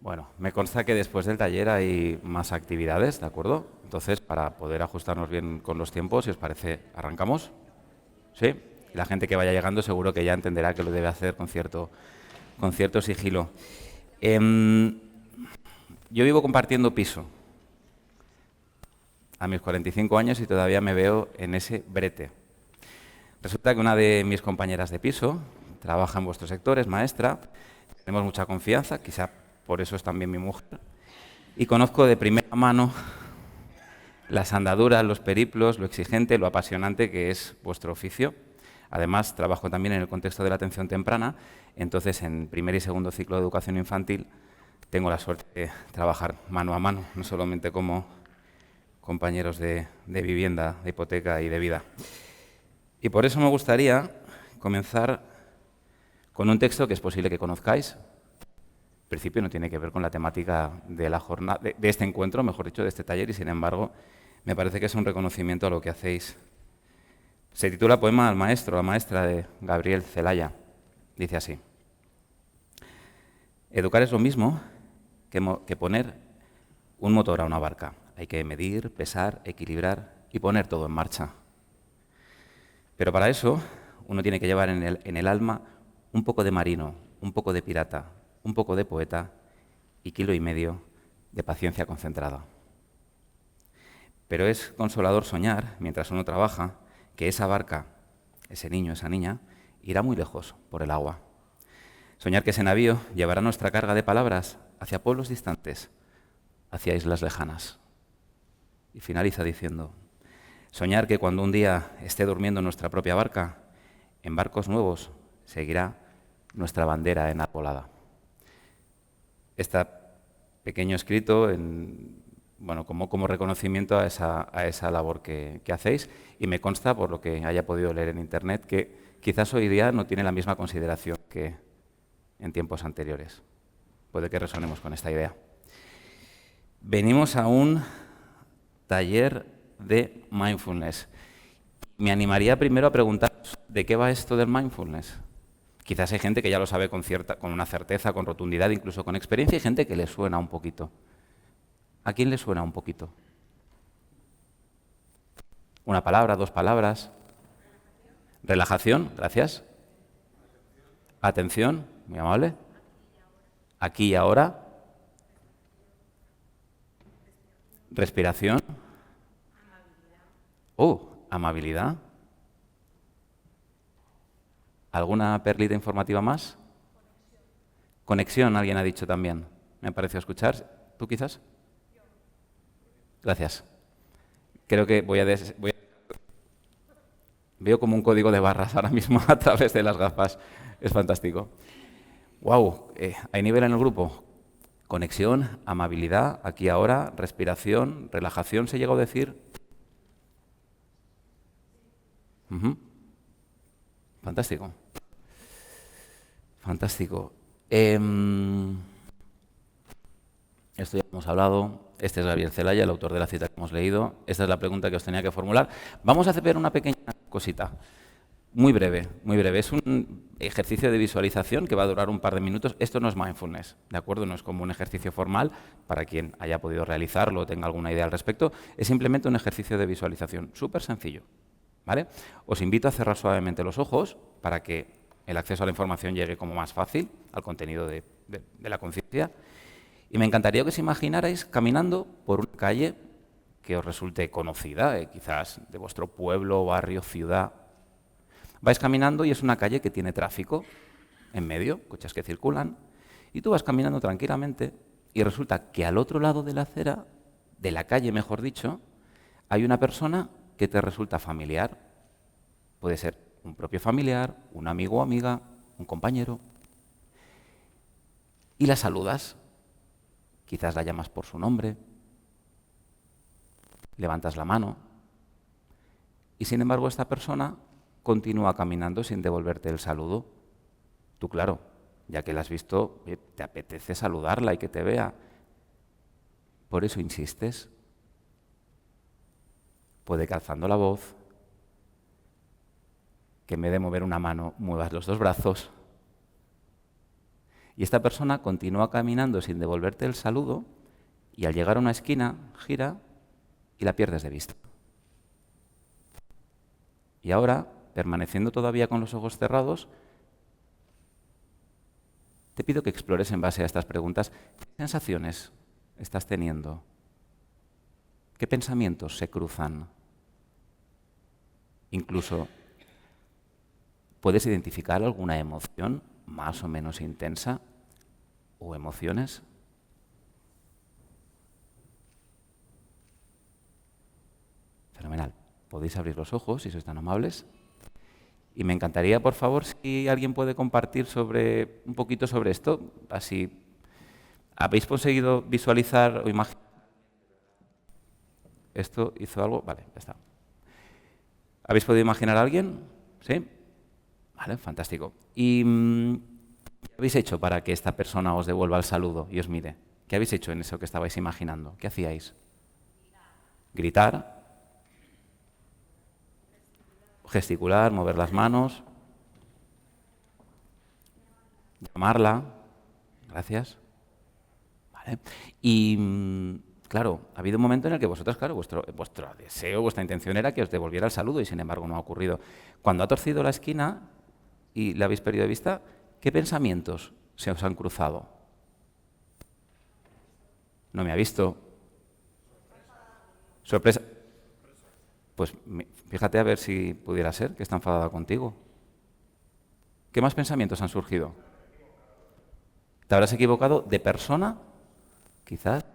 Bueno, me consta que después del taller hay más actividades, ¿de acuerdo? Entonces, para poder ajustarnos bien con los tiempos, si os parece, ¿arrancamos? ¿Sí? Y la gente que vaya llegando seguro que ya entenderá que lo debe hacer con cierto sigilo. Em, yo vivo compartiendo piso a mis 45 años y todavía me veo en ese brete. Resulta que una de mis compañeras de piso trabaja en vuestro sector, es maestra, tenemos mucha confianza, quizá por eso es también mi mujer, y conozco de primera mano las andaduras, los periplos, lo exigente, lo apasionante que es vuestro oficio. Además, trabajo también en el contexto de la atención temprana, entonces en primer y segundo ciclo de educación infantil tengo la suerte de trabajar mano a mano, no solamente como compañeros de vivienda, de hipoteca y de vida. Y por eso me gustaría comenzar con un texto que es posible que conozcáis. En principio no tiene que ver con la temática de la jornada, de este encuentro, mejor dicho, de este taller, y sin embargo me parece que es un reconocimiento a lo que hacéis. Se titula Poema al maestro, la maestra, de Gabriel Celaya. Dice así: educar es lo mismo que poner un motor a una barca. Hay que medir, pesar, equilibrar y poner todo en marcha. Pero para eso uno tiene que llevar en el alma un poco de marino, un poco de pirata, un poco de poeta y 1,5 kilos de paciencia concentrada. Pero es consolador soñar, mientras uno trabaja, que esa barca, ese niño, esa niña, irá muy lejos por el agua. Soñar que ese navío llevará nuestra carga de palabras hacia pueblos distantes, hacia islas lejanas. Y finaliza diciendo: soñar que cuando un día esté durmiendo en nuestra propia barca, en barcos nuevos seguirá nuestra bandera enarbolada. Este pequeño escrito como reconocimiento a esa labor que hacéis, y me consta, por lo que haya podido leer en Internet, que quizás hoy día no tiene la misma consideración que en tiempos anteriores. Puede que resonemos con esta idea. Venimos a un taller de mindfulness. Me animaría primero a preguntaros de qué va esto del mindfulness. Quizás hay gente que ya lo sabe con una certeza, con rotundidad, incluso con experiencia, y gente que le suena un poquito. ¿A quién le suena un poquito? ¿Una palabra, 2 palabras? Relajación, gracias. Atención, muy amable. Aquí y ahora. Respiración. Amabilidad. ¿Alguna perlita informativa más? Conexión, alguien ha dicho también. Me ha parecido escuchar. ¿Tú quizás? Gracias. Creo que veo como un código de barras ahora mismo a través de las gafas. Es fantástico. ¡Wow! ¿Hay nivel en el grupo? Conexión, amabilidad, aquí ahora, respiración, relajación, ¿se llegó a decir? Fantástico. Fantástico. Esto ya hemos hablado. Este es Gabriel Celaya, el autor de la cita que hemos leído. Esta es la pregunta que os tenía que formular. Vamos a hacer una pequeña cosita. Muy breve, muy breve. Es un ejercicio de visualización que va a durar un par de minutos. Esto no es mindfulness, ¿de acuerdo? No es como un ejercicio formal para quien haya podido realizarlo o tenga alguna idea al respecto. Es simplemente un ejercicio de visualización súper sencillo, ¿vale? Os invito a cerrar suavemente los ojos para que el acceso a la información llegue como más fácil al contenido de la conciencia. Y me encantaría que os imaginarais caminando por una calle que os resulte conocida, quizás de vuestro pueblo, barrio, ciudad. Vais caminando y es una calle que tiene tráfico en medio, coches que circulan, y tú vas caminando tranquilamente y resulta que al otro lado de la acera, de la calle mejor dicho, hay una persona que te resulta familiar. Puede ser un propio familiar, un amigo o amiga, un compañero. Y la saludas, quizás la llamas por su nombre, levantas la mano, y sin embargo esta persona continúa caminando sin devolverte el saludo. Tú, claro, ya que la has visto, te apetece saludarla y que te vea. Por eso insistes. Puede que alzando la voz, que en vez de mover una mano, muevas los 2 brazos. Y esta persona continúa caminando sin devolverte el saludo y al llegar a una esquina gira y la pierdes de vista. Y ahora, permaneciendo todavía con los ojos cerrados, te pido que explores en base a estas preguntas qué sensaciones estás teniendo, qué pensamientos se cruzan. Incluso, ¿puedes identificar alguna emoción más o menos intensa o emociones? Fenomenal. Podéis abrir los ojos si sois tan amables. Y me encantaría, por favor, si alguien puede compartir un poquito sobre esto, así. ¿Habéis conseguido visualizar o imaginar? ¿Esto hizo algo? Vale, ya está. ¿Habéis podido imaginar a alguien? ¿Sí? Vale, fantástico. ¿Y qué habéis hecho para que esta persona os devuelva el saludo y os mire? ¿Qué habéis hecho en eso que estabais imaginando? ¿Qué hacíais? ¿Gritar? Gesticular, mover las manos, llamarla. Gracias. ¿Vale? Y claro, ha habido un momento en el que vosotros, claro, vuestro deseo, vuestra intención era que os devolviera el saludo y sin embargo no ha ocurrido. Cuando ha torcido la esquina y la habéis perdido de vista, ¿qué pensamientos se os han cruzado? No me ha visto. Sorpresa. Pues fíjate a ver si pudiera ser que está enfadada contigo. ¿Qué más pensamientos han surgido? ¿Te habrás equivocado de persona? Quizás.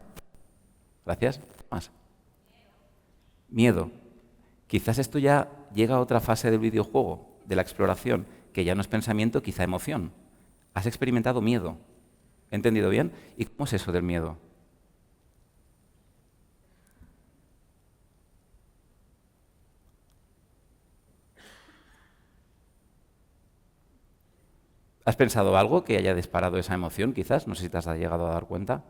Gracias. Más. Miedo. Quizás esto ya llega a otra fase del videojuego, de la exploración, que ya no es pensamiento, quizá emoción. Has experimentado miedo. ¿He entendido bien? ¿Y cómo es eso del miedo? ¿Has pensado algo que haya disparado esa emoción, quizás? No sé si te has llegado a dar cuenta.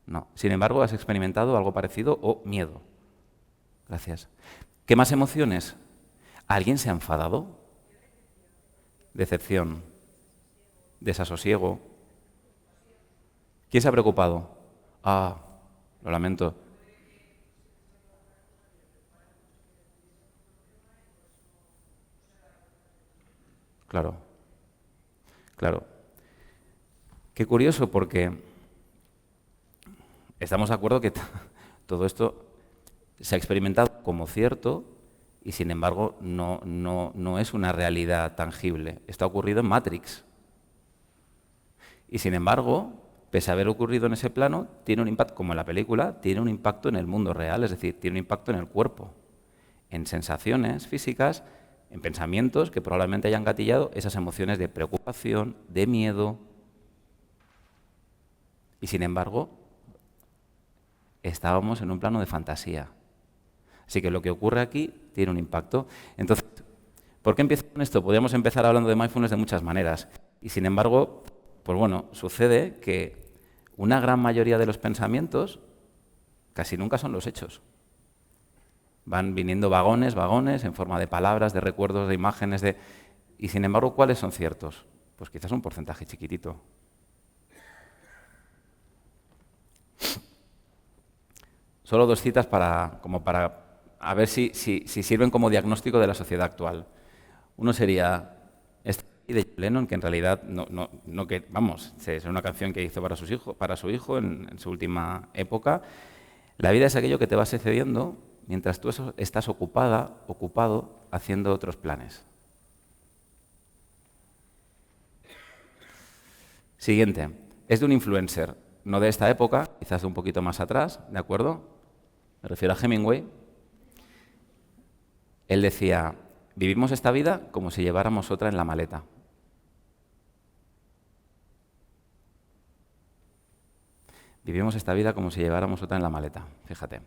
No. Sin embargo, has experimentado algo parecido o miedo. Gracias. ¿Qué más emociones? ¿Alguien se ha enfadado? Decepción. Desasosiego. ¿Quién se ha preocupado? Ah, lo lamento. Claro, claro. Qué curioso porque estamos de acuerdo que todo esto se ha experimentado como cierto y sin embargo no es una realidad tangible. Esto ha ocurrido en Matrix. Y sin embargo, pese a haber ocurrido en ese plano, tiene un impacto, como en la película, tiene un impacto en el mundo real, es decir, tiene un impacto en el cuerpo, en sensaciones físicas, en pensamientos que probablemente hayan gatillado esas emociones de preocupación, de miedo. Y sin embargo, estábamos en un plano de fantasía. Así que lo que ocurre aquí tiene un impacto. Entonces, ¿por qué empiezo con esto? Podríamos empezar hablando de mindfulness de muchas maneras. Y sin embargo, pues bueno, sucede que una gran mayoría de los pensamientos casi nunca son los hechos. Van viniendo vagones, vagones, en forma de palabras, de recuerdos, de imágenes, y sin embargo, ¿cuáles son ciertos? Pues quizás un porcentaje chiquitito. Solo dos citas para a ver si sirven como diagnóstico de la sociedad actual. Uno sería este de John Lennon, que en realidad es una canción que hizo para su hijo en su última época. La vida es aquello que te va sucediendo mientras tú estás ocupado haciendo otros planes. Siguiente, es de un influencer, no de esta época, quizás de un poquito más atrás, ¿de acuerdo? Me refiero a Hemingway. Él decía, vivimos esta vida como si lleváramos otra en la maleta. Vivimos esta vida como si lleváramos otra en la maleta, fíjate.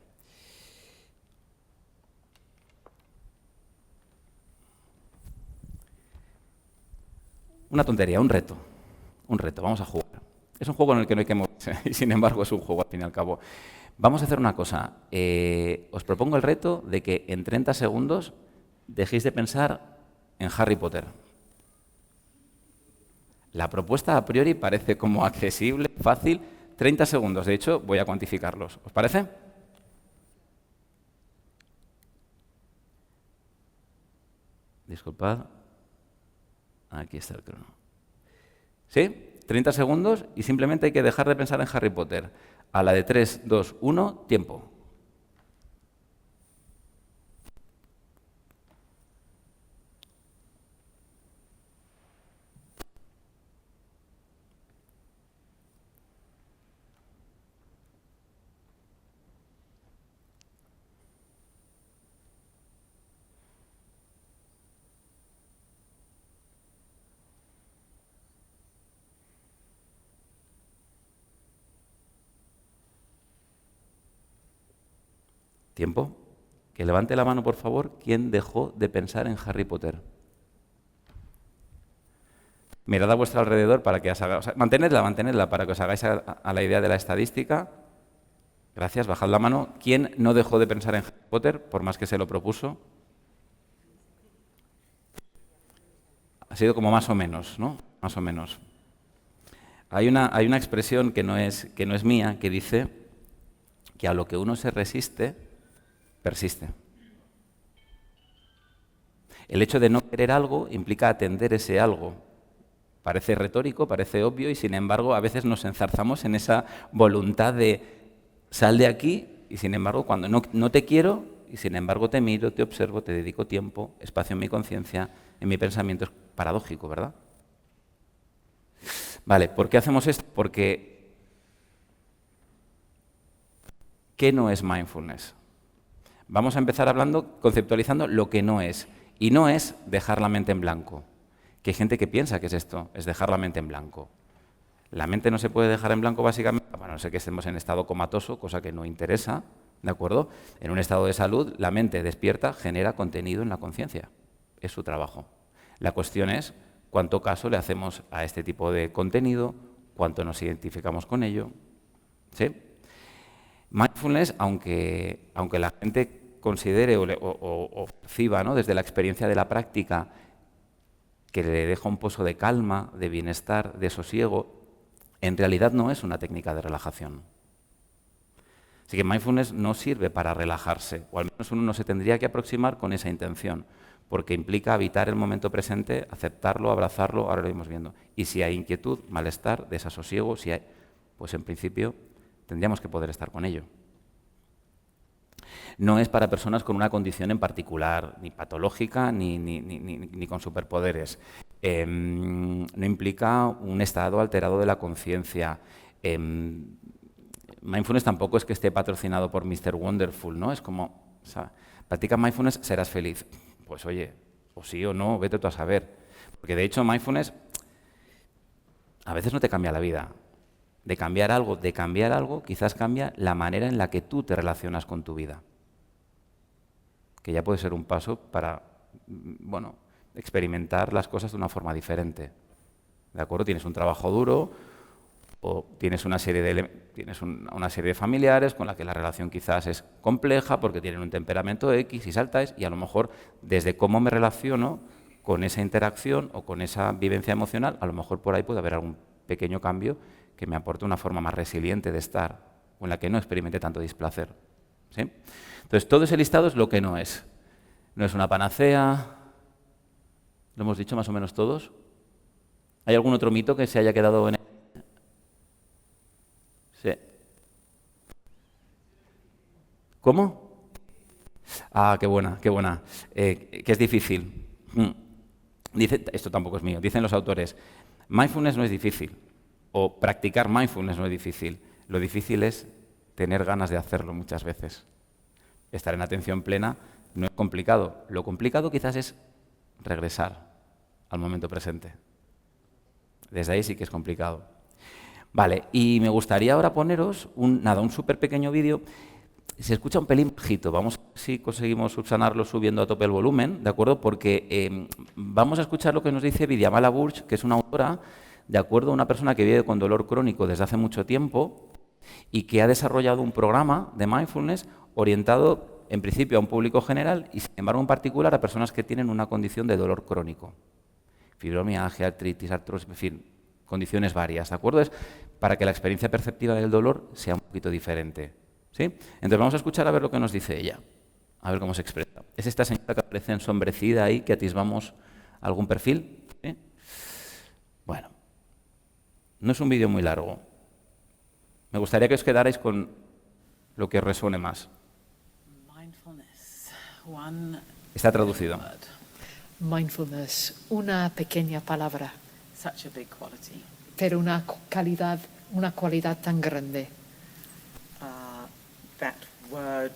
Una tontería, un reto, vamos a jugar. Es un juego en el que no hay que moverse, y sin embargo es un juego al fin y al cabo. Vamos a hacer una cosa, os propongo el reto de que en 30 segundos dejéis de pensar en Harry Potter. La propuesta a priori parece como accesible, fácil. 30 segundos, de hecho, voy a cuantificarlos. ¿Os parece? Disculpad. Aquí está el crono. ¿Sí? 30 segundos y simplemente hay que dejar de pensar en Harry Potter. A la de 3, 2, 1, tiempo. Tiempo. Que levante la mano, por favor, ¿quién dejó de pensar en Harry Potter? Mirad a vuestro alrededor para que os hagáis... mantenedla para que os hagáis a la idea de la estadística. Gracias, bajad la mano. ¿Quién no dejó de pensar en Harry Potter, por más que se lo propuso? Ha sido como más o menos, ¿no? Más o menos. Hay una expresión que no es mía, que dice que a lo que uno se resiste, persiste. El hecho de no querer algo implica atender ese algo. Parece retórico, parece obvio y sin embargo a veces nos enzarzamos en esa voluntad de sal de aquí y sin embargo cuando no te quiero y sin embargo te miro, te observo, te dedico tiempo, espacio en mi conciencia, en mi pensamiento, es paradójico, ¿verdad? Vale, ¿por qué hacemos esto? Porque ¿qué no es mindfulness? Vamos a empezar hablando, conceptualizando lo que no es. Y no es dejar la mente en blanco. Que hay gente que piensa que es esto, es dejar la mente en blanco. La mente no se puede dejar en blanco básicamente, bueno, no sé que estemos en estado comatoso, cosa que no interesa, ¿de acuerdo? En un estado de salud, la mente despierta, genera contenido en la conciencia. Es su trabajo. La cuestión es cuánto caso le hacemos a este tipo de contenido, cuánto nos identificamos con ello. ¿Sí? Mindfulness, aunque la gente considere o perciba, ¿no?, desde la experiencia de la práctica que le deja un pozo de calma, de bienestar, de sosiego, en realidad no es una técnica de relajación. Así que mindfulness no sirve para relajarse, o al menos uno no se tendría que aproximar con esa intención, porque implica habitar el momento presente, aceptarlo, abrazarlo, ahora lo iremos viendo. Y si hay inquietud, malestar, desasosiego, si hay, pues en principio tendríamos que poder estar con ello. No es para personas con una condición en particular, ni patológica, ni con superpoderes. No implica un estado alterado de la conciencia. Mindfulness tampoco es que esté patrocinado por Mr. Wonderful, ¿no? Es como, o sea, practica mindfulness, serás feliz. Pues oye, o sí o no, vete tú a saber. Porque de hecho mindfulness a veces no te cambia la vida. De cambiar algo, quizás cambia la manera en la que tú te relacionas con tu vida. Que ya puede ser un paso para, bueno, experimentar las cosas de una forma diferente. ¿De acuerdo? Tienes un trabajo duro o tienes una serie de familiares con la que la relación quizás es compleja porque tienen un temperamento X y saltáis y a lo mejor desde cómo me relaciono con esa interacción o con esa vivencia emocional, a lo mejor por ahí puede haber algún pequeño cambio que me aporte una forma más resiliente de estar o en la que no experimente tanto displacer. ¿Sí? Entonces, todo ese listado es lo que no es. No es una panacea. ¿Lo hemos dicho más o menos todos? ¿Hay algún otro mito que se haya quedado en él? Sí. ¿Cómo? Ah, qué buena, qué buena. Que es difícil. Dice, esto tampoco es mío. Dicen los autores, mindfulness no es difícil. O practicar mindfulness no es difícil. Lo difícil es tener ganas de hacerlo muchas veces. Estar en atención plena no es complicado. Lo complicado quizás es regresar al momento presente. Desde ahí sí que es complicado. Vale, y me gustaría ahora poneros un súper pequeño vídeo. Se escucha un pelín bajito. Vamos a ver si conseguimos subsanarlo subiendo a tope el volumen, ¿de acuerdo? Porque vamos a escuchar lo que nos dice Vidyamala Burch, que es una autora, de acuerdo, una persona que vive con dolor crónico desde hace mucho tiempo y que ha desarrollado un programa de mindfulness orientado en principio a un público general y sin embargo en particular a personas que tienen una condición de dolor crónico. Fibromialgia, artritis, artrosis, en fin, condiciones varias, ¿de acuerdo? Es para que la experiencia perceptiva del dolor sea un poquito diferente, ¿sí? Entonces vamos a escuchar a ver lo que nos dice ella, a ver cómo se expresa. Es esta señora que aparece ensombrecida ahí, que atisbamos algún perfil, ¿sí? Bueno, no es un vídeo muy largo. Me gustaría que os quedarais con lo que os resuene más. Está traducido. Mindfulness, una pequeña palabra, Such a big quality. pero una cualidad tan grande. That word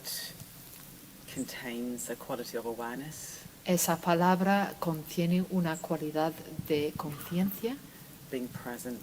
contains a quality of awareness, Esa palabra contiene una cualidad de conciencia, being present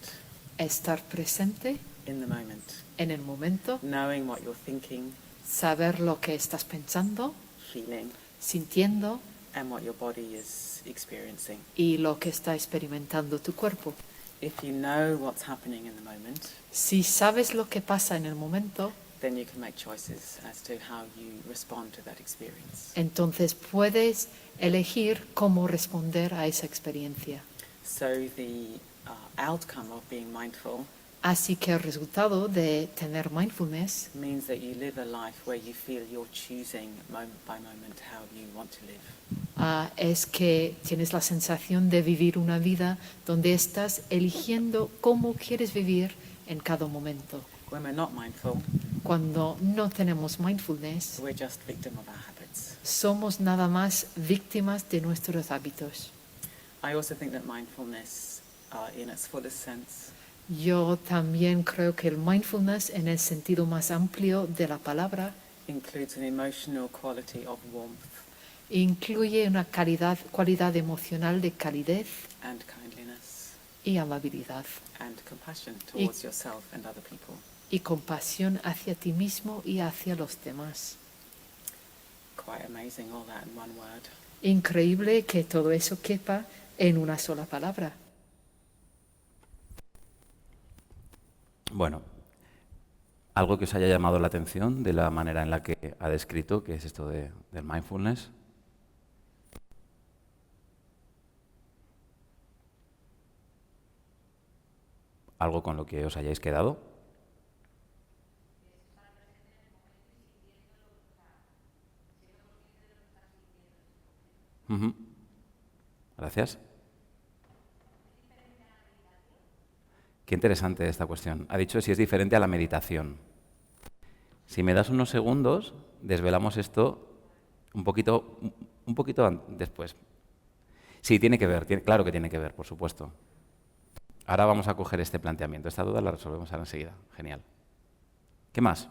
estar presente in the moment, en el momento, knowing what you're thinking, saber lo que estás pensando, feeling, sintiendo and what your body is experiencing. y lo que está experimentando tu cuerpo. If you know what's happening in the moment, Si sabes lo que pasa en el momento, then you can make choices as to how you respond to that experience. entonces puedes elegir cómo responder a esa experiencia. So the outcome of being mindful Así que el resultado de tener mindfulness means that you live a life where you feel you're choosing moment by moment how you want to live. es que tienes la sensación de vivir una vida donde estás eligiendo cómo quieres vivir en cada momento. When we're not mindful, Cuando no tenemos mindfulness, we're just victim of our habits. somos nada más víctimas de nuestros hábitos. I also think that mindfulness, in its fullest sense, Yo también creo que el mindfulness, en el sentido más amplio de la palabra, includes an emotional quality of warmth incluye una cualidad emocional de calidez and kindliness y amabilidad and compassion towards yourself and other people. y compasión hacia ti mismo y hacia los demás. Quite amazing, all that in one word. Increíble que todo eso quepa en una sola palabra. Bueno, algo que os haya llamado la atención de la manera en la que ha descrito, que es esto del mindfulness. ¿Algo con lo que os hayáis quedado? Ujú. Gracias. Qué interesante esta cuestión. Ha dicho si es diferente a la meditación. Si me das unos segundos, desvelamos esto un poquito después. Sí, tiene que ver, claro que tiene que ver, por supuesto. Ahora vamos a coger este planteamiento. Esta duda la resolvemos ahora enseguida. Genial. ¿Qué más?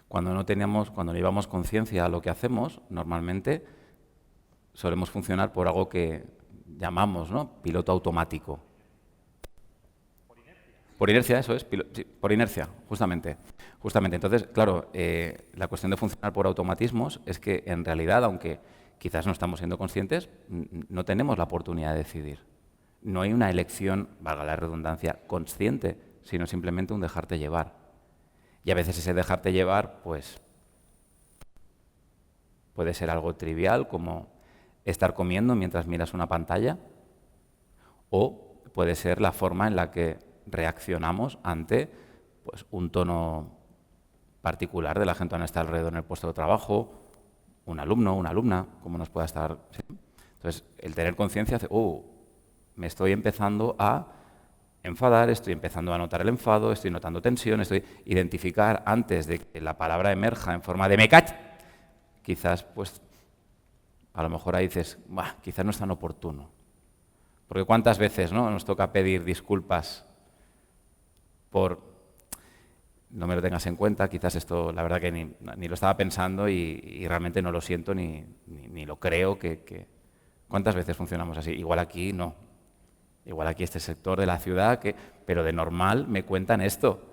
Cuando no llevamos conciencia a lo que hacemos, normalmente solemos funcionar por algo que llamamos, ¿no?, piloto automático. Por inercia, eso es, sí, por inercia, justamente. Entonces, claro, la cuestión de funcionar por automatismos es que, en realidad, aunque quizás no estamos siendo conscientes, no tenemos la oportunidad de decidir. No hay una elección, valga la redundancia, consciente, sino simplemente un dejarte llevar. Y a veces ese dejarte llevar, pues, puede ser algo trivial, como estar comiendo mientras miras una pantalla, o puede ser la forma en la que reaccionamos ante, pues, un tono particular de la gente que está alrededor en el puesto de trabajo, un alumno, una alumna, como nos pueda estar. ¿Sí? Entonces, el tener conciencia hace, me estoy empezando a enfadar, estoy empezando a notar el enfado, estoy notando tensión, estoy identificar antes de que la palabra emerja en forma de me cach, quizás, pues, a lo mejor ahí dices, quizás no es tan oportuno. Porque cuántas veces, ¿no?, nos toca pedir disculpas por no me lo tengas en cuenta, quizás esto, la verdad que ni lo estaba pensando y realmente no lo siento ni lo creo que... ¿Cuántas veces funcionamos así? Igual aquí no. Igual aquí este sector de la ciudad, pero de normal me cuentan esto.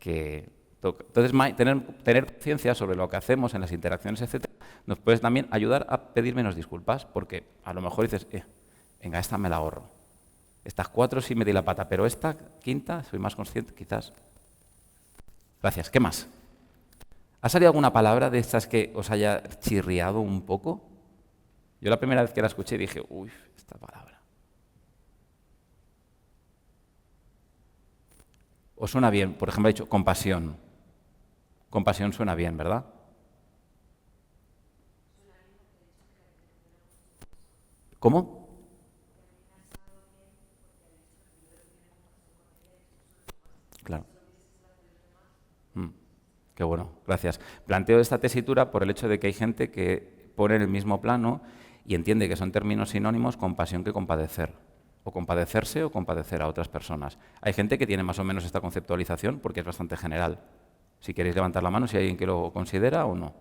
Entonces, tener conciencia sobre lo que hacemos en las interacciones, etcétera, nos puede también ayudar a pedir menos disculpas, porque a lo mejor dices, venga, esta me la ahorro. Estas 4 sí metí la pata, pero esta quinta soy más consciente, quizás. Gracias. ¿Qué más? ¿Ha salido alguna palabra de estas que os haya chirriado un poco? Yo la primera vez que la escuché dije, uy, esta palabra. ¿Os suena bien? Por ejemplo, he dicho compasión. Compasión suena bien, ¿verdad? ¿Cómo? Claro. Qué bueno, gracias. Planteo esta tesitura por el hecho de que hay gente que pone en el mismo plano y entiende que son términos sinónimos compasión que compadecer. O compadecerse o compadecer a otras personas. Hay gente que tiene más o menos esta conceptualización porque es bastante general. Si queréis levantar la mano, si hay alguien que lo considera o no.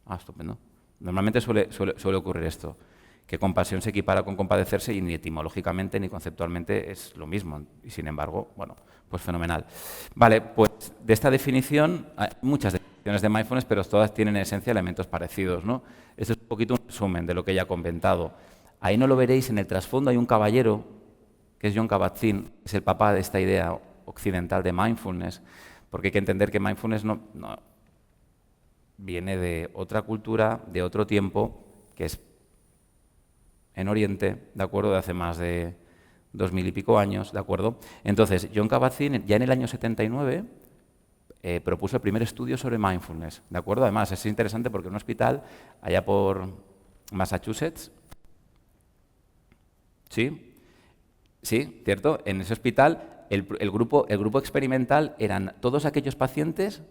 Ah, estupendo. Normalmente suele ocurrir esto, que compasión se equipara con compadecerse y ni etimológicamente ni conceptualmente es lo mismo. Y sin embargo, bueno, pues fenomenal. Vale, pues de esta definición, hay muchas definiciones de mindfulness, pero todas tienen en esencia elementos parecidos, ¿no? Esto es un poquito un resumen de lo que ya he comentado. Ahí no lo veréis, en el trasfondo hay un caballero, que es Jon Kabat-Zinn, que es el papá de esta idea occidental de mindfulness, porque hay que entender que mindfulness no viene de otra cultura, de otro tiempo, que es en Oriente, ¿de acuerdo? De hace más de 2000 y pico años, ¿de acuerdo? Entonces, Jon Kabat-Zinn, ya en el año 79, propuso el primer estudio sobre mindfulness, ¿de acuerdo? Además, es interesante porque en un hospital, allá por Massachusetts, ¿sí? Sí, ¿cierto? En ese hospital, el grupo experimental eran todos aquellos pacientes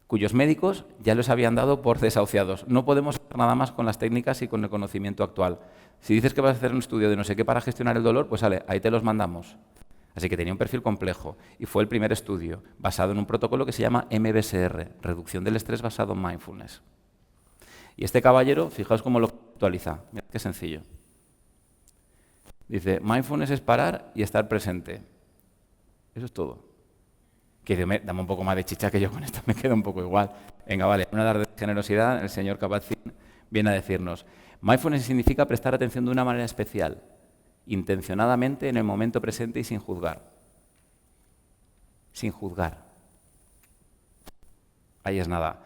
cuyos médicos ya los habían dado por desahuciados. No podemos hacer nada más con las técnicas y con el conocimiento actual. Si dices que vas a hacer un estudio de no sé qué para gestionar el dolor, pues vale, ahí te los mandamos. Así que tenía un perfil complejo y fue el primer estudio basado en un protocolo que se llama MBSR, Reducción del Estrés basado en Mindfulness. Y este caballero, fijaos cómo lo actualiza. Mirad qué sencillo. Dice, mindfulness es parar y estar presente. Eso es todo. Que dame un poco más de chicha que yo con esto me quedo un poco igual. Venga, vale, una tarde de generosidad, el señor Kabat-Zinn viene a decirnos, mindfulness significa prestar atención de una manera especial, intencionadamente en el momento presente y sin juzgar. Sin juzgar. Ahí es nada.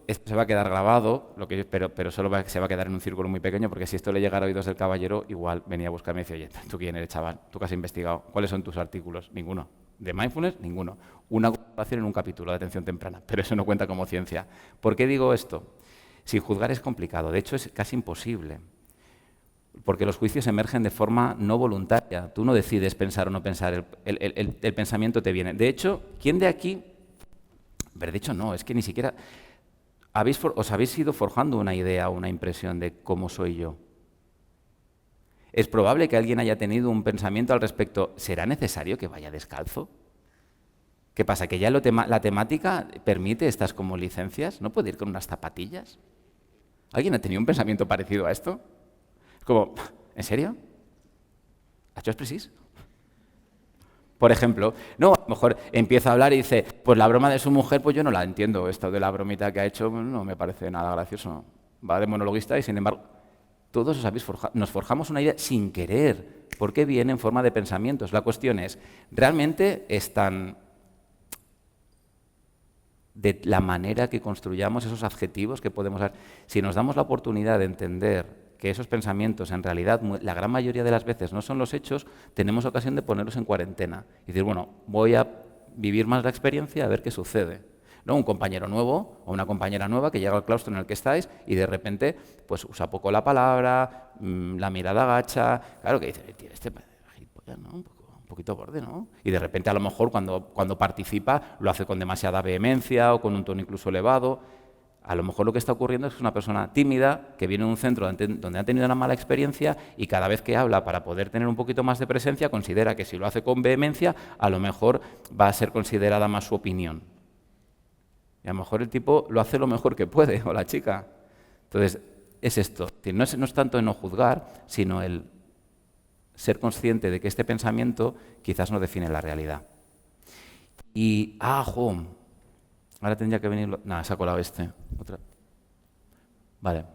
Esto se va a quedar grabado, pero solo se va a quedar en un círculo muy pequeño, porque si esto le llegara a oídos del caballero, igual venía a buscarme y decía, oye, ¿tú quién eres, chaval? ¿Tú qué has investigado? ¿Cuáles son tus artículos? Ninguno. ¿De mindfulness? Ninguno. Una comparación en un capítulo de atención temprana, pero eso no cuenta como ciencia. ¿Por qué digo esto? Sin juzgar es complicado, de hecho es casi imposible, porque los juicios emergen de forma no voluntaria. Tú no decides pensar o no pensar, el pensamiento te viene. De hecho, ¿quién de aquí? Pero de hecho no, es que ni siquiera os habéis ido forjando una idea o una impresión de cómo soy yo. Es probable que alguien haya tenido un pensamiento al respecto, ¿será necesario que vaya descalzo? ¿Qué pasa? ¿Que ya la temática permite estas como licencias? ¿No puede ir con unas zapatillas? ¿Alguien ha tenido un pensamiento parecido a esto? Es como, ¿en serio? ¿Ha hecho expresis? Por ejemplo, no, a lo mejor empieza a hablar y dice, pues la broma de su mujer, pues yo no la entiendo. Esto de la bromita que ha hecho no me parece nada gracioso. Va de monologuista y sin embargo, todos nos forjamos una idea sin querer, porque viene en forma de pensamientos. La cuestión es, ¿realmente es tan de la manera que construyamos esos adjetivos que podemos dar? Si nos damos la oportunidad de entender que esos pensamientos en realidad la gran mayoría de las veces no son los hechos, tenemos ocasión de ponerlos en cuarentena y decir, bueno, voy a vivir más la experiencia a ver qué sucede. ¿No? Un compañero nuevo o una compañera nueva que llega al claustro en el que estáis y de repente pues usa poco la palabra, la mirada agacha, claro que dice, tío, este gilipollas, ¿no? Un poquito borde, ¿no? Y de repente a lo mejor cuando participa lo hace con demasiada vehemencia o con un tono incluso elevado. A lo mejor lo que está ocurriendo es que es una persona tímida que viene de un centro donde ha tenido una mala experiencia y cada vez que habla para poder tener un poquito más de presencia considera que si lo hace con vehemencia a lo mejor va a ser considerada más su opinión. Y a lo mejor el tipo lo hace lo mejor que puede, o la chica. Entonces, es esto. No es tanto el no juzgar, sino el ser consciente de que este pensamiento quizás no define la realidad. Y, ahora tendría que venir... Nada, se ha colado este. Otra. Vale.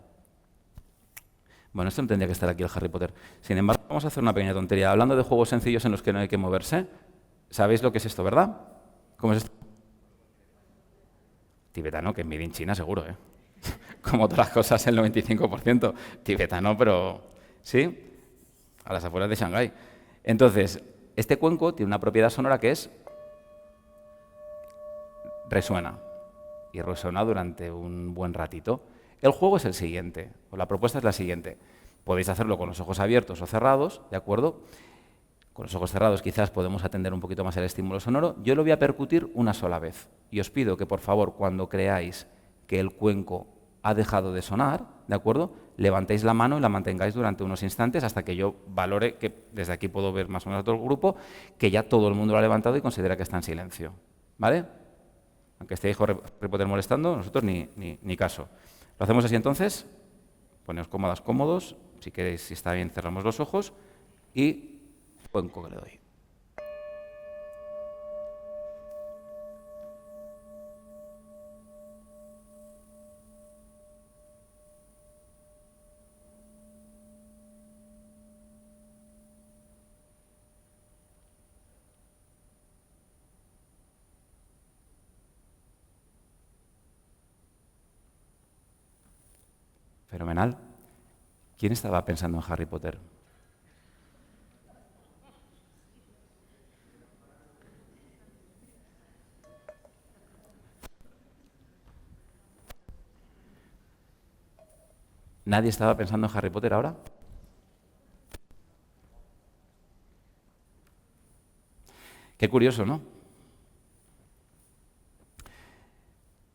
Bueno, esto no tendría que estar aquí el Harry Potter. Sin embargo, vamos a hacer una pequeña tontería. Hablando de juegos sencillos en los que no hay que moverse, ¿sabéis lo que es esto, verdad? ¿Cómo es esto? Tibetano, que es made in China seguro, ¿eh? Como todas las cosas, el 95%. Tibetano, pero sí, a las afueras de Shanghái. Entonces, este cuenco tiene una propiedad sonora que es resuena. Y resuena durante un buen ratito. El juego es el siguiente, o la propuesta es la siguiente. Podéis hacerlo con los ojos abiertos o cerrados, ¿de acuerdo? Con los ojos cerrados quizás podemos atender un poquito más el estímulo sonoro. Yo lo voy a percutir una sola vez. Y os pido que, por favor, cuando creáis que el cuenco ha dejado de sonar, ¿de acuerdo?, levantéis la mano y la mantengáis durante unos instantes hasta que yo valore, que desde aquí puedo ver más o menos a todo el grupo, que ya todo el mundo lo ha levantado y considera que está en silencio. ¿Vale? Aunque esté hijo Harry Potter molestando, nosotros ni caso. ¿Lo hacemos así entonces? Poneos cómodas, cómodos. Si queréis, si está bien, cerramos los ojos y cuenco que le doy. Fenomenal. ¿Quién estaba pensando en Harry Potter? ¿Nadie estaba pensando en Harry Potter ahora? Qué curioso, ¿no?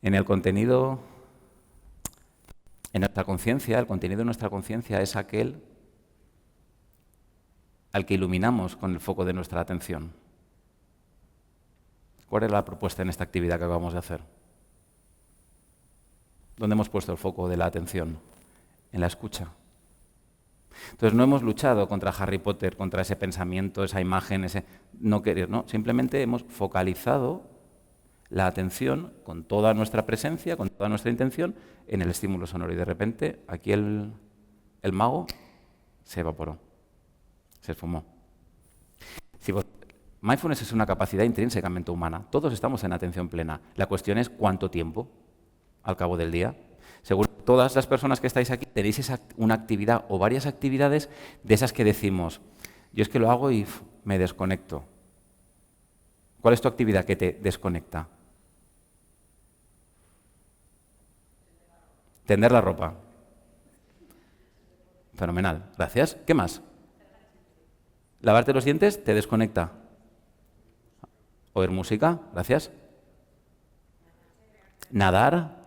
En el contenido, en nuestra conciencia, el contenido de nuestra conciencia es aquel al que iluminamos con el foco de nuestra atención. ¿Cuál es la propuesta en esta actividad que acabamos de hacer? ¿Dónde hemos puesto el foco de la atención? En la escucha. Entonces no hemos luchado contra Harry Potter, contra ese pensamiento, esa imagen, ese no querer, no. Simplemente hemos focalizado la atención con toda nuestra presencia, con toda nuestra intención, en el estímulo sonoro. Y de repente, aquí el mago se evaporó, se esfumó. Mindfulness es una capacidad intrínsecamente humana. Todos estamos en atención plena. La cuestión es cuánto tiempo al cabo del día. Seguro que todas las personas que estáis aquí tenéis una actividad o varias actividades de esas que decimos, yo es que lo hago y me desconecto. ¿Cuál es tu actividad que te desconecta? Tender la ropa. Fenomenal, gracias. ¿Qué más? Lavarte los dientes te desconecta. Oír música, gracias. Nadar.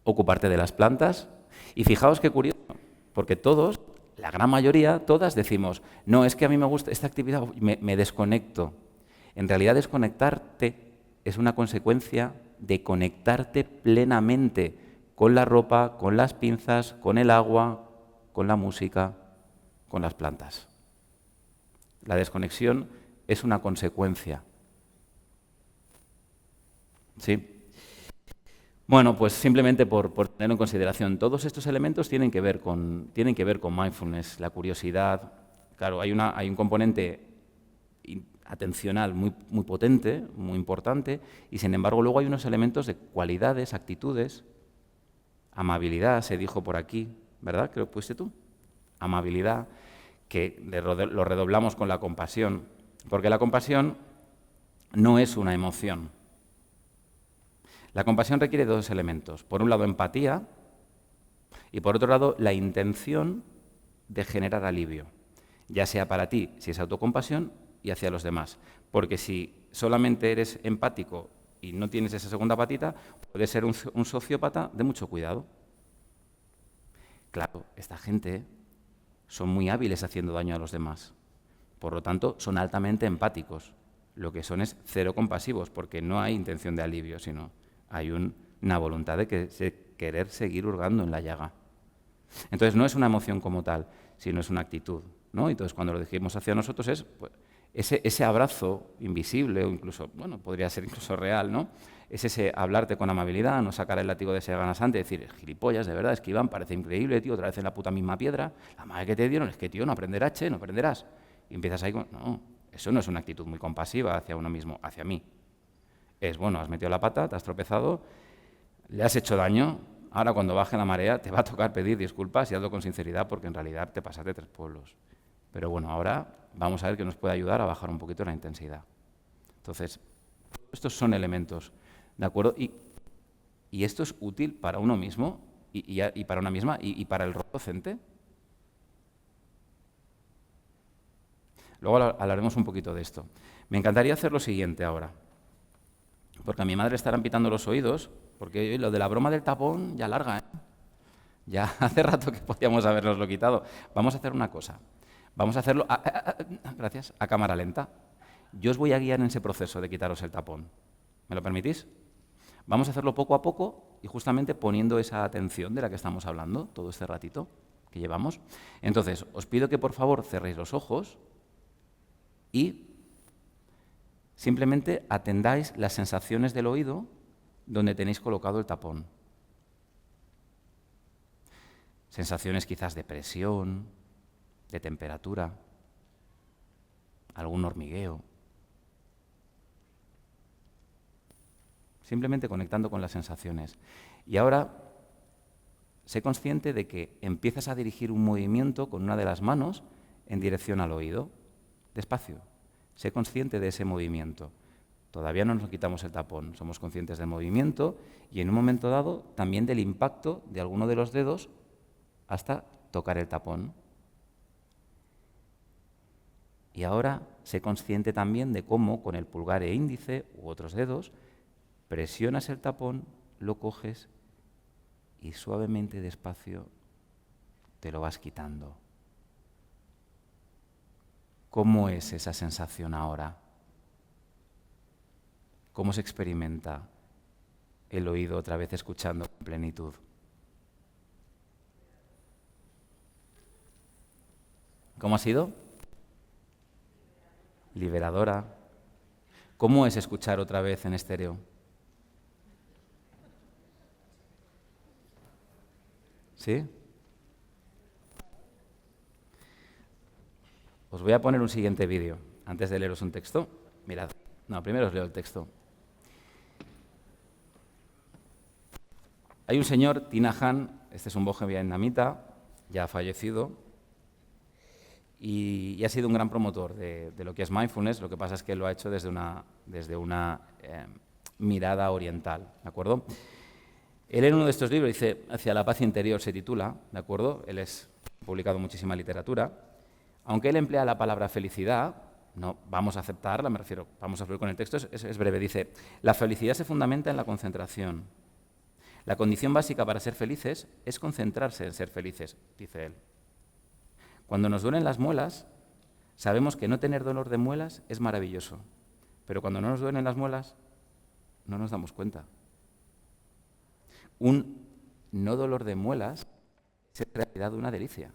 Ocuparte de las plantas. Y fijaos qué curioso, porque todos, la gran mayoría, todas decimos, no, es que a mí me gusta esta actividad, me desconecto. En realidad desconectarte es una consecuencia de conectarte plenamente con la ropa, con las pinzas, con el agua, con la música, con las plantas. La desconexión es una consecuencia. ¿Sí? Bueno, pues simplemente por tener en consideración, todos estos elementos tienen que ver con mindfulness, la curiosidad. Claro, hay un componente atencional muy potente, muy importante, y sin embargo luego hay unos elementos de cualidades, actitudes, amabilidad, se dijo por aquí, ¿verdad? Creo que fuiste tú. Amabilidad, que lo redoblamos con la compasión, porque la compasión no es una emoción. La compasión requiere dos elementos. Por un lado, empatía, y por otro lado, la intención de generar alivio, ya sea para ti, si es autocompasión, y hacia los demás. Porque si solamente eres empático y no tienes esa segunda patita, puedes ser un sociópata de mucho cuidado. Claro, esta gente son muy hábiles haciendo daño a los demás. Por lo tanto, son altamente empáticos. Lo que son es cero compasivos, porque no hay intención de alivio, sino hay una voluntad de querer seguir hurgando en la llaga. Entonces, no es una emoción como tal, sino es una actitud. ¿no? Y entonces, cuando lo dirigimos hacia nosotros es pues, ese abrazo invisible, o incluso, bueno, podría ser incluso real, ¿no? Es ese hablarte con amabilidad, no sacar el látigo de ese ganasante y decir, gilipollas, de verdad, es que Iván parece increíble, tío, otra vez en la puta misma piedra, la madre que te dieron es que, tío, no aprenderás, che, no aprenderás. Y empiezas ahí con... No, eso no es una actitud muy compasiva hacia uno mismo, hacia mí. Es, bueno, has metido la pata, te has tropezado, le has hecho daño, ahora cuando baje la marea te va a tocar pedir disculpas y hazlo con sinceridad porque en realidad te pasaste 3 pueblos. Pero bueno, ahora vamos a ver qué nos puede ayudar a bajar un poquito la intensidad. Entonces, estos son elementos, ¿de acuerdo? Y esto es útil para uno mismo y para una misma y para el rol docente. Luego hablaremos un poquito de esto. Me encantaría hacer lo siguiente ahora, porque a mi madre estarán pitando los oídos, porque lo de la broma del tapón ya larga, ¿eh? Ya hace rato que podíamos habernoslo quitado. Vamos a hacer una cosa. Vamos a hacerlo, gracias, a cámara lenta. Yo os voy a guiar en ese proceso de quitaros el tapón. ¿Me lo permitís? Vamos a hacerlo poco a poco y justamente poniendo esa atención de la que estamos hablando todo este ratito que llevamos. Entonces, os pido que por favor cerréis los ojos y simplemente atendáis las sensaciones del oído donde tenéis colocado el tapón. Sensaciones quizás de presión, de temperatura, algún hormigueo. Simplemente conectando con las sensaciones. Y ahora, sé consciente de que empiezas a dirigir un movimiento con una de las manos en dirección al oído. Despacio. Sé consciente de ese movimiento. Todavía no nos quitamos el tapón, somos conscientes del movimiento y en un momento dado también del impacto de alguno de los dedos hasta tocar el tapón. Y ahora sé consciente también de cómo con el pulgar e índice u otros dedos presionas el tapón, lo coges y suavemente, despacio, te lo vas quitando. ¿Cómo es esa sensación ahora? ¿Cómo se experimenta el oído otra vez escuchando en plenitud? ¿Cómo ha sido? Liberadora. ¿Cómo es escuchar otra vez en estéreo? ¿Sí? Os voy a poner un siguiente vídeo, antes de leeros un texto. Mirad, no, primero os leo el texto. Hay un señor, Tina Han, este es un monje vietnamita, ya fallecido, y ha sido un gran promotor de lo que es mindfulness. Lo que pasa es que lo ha hecho desde una mirada oriental, ¿de acuerdo? Él en uno de estos libros dice, Hacia la paz interior se titula, ¿de acuerdo? Él ha publicado muchísima literatura. Aunque él emplea la palabra felicidad, no vamos a aceptarla, me refiero, vamos a fluir con el texto, es breve, dice, la felicidad se fundamenta en la concentración. La condición básica para ser felices es concentrarse en ser felices, dice él. Cuando nos duelen las muelas, sabemos que no tener dolor de muelas es maravilloso, pero cuando no nos duelen las muelas, no nos damos cuenta. Un no dolor de muelas es en realidad una delicia.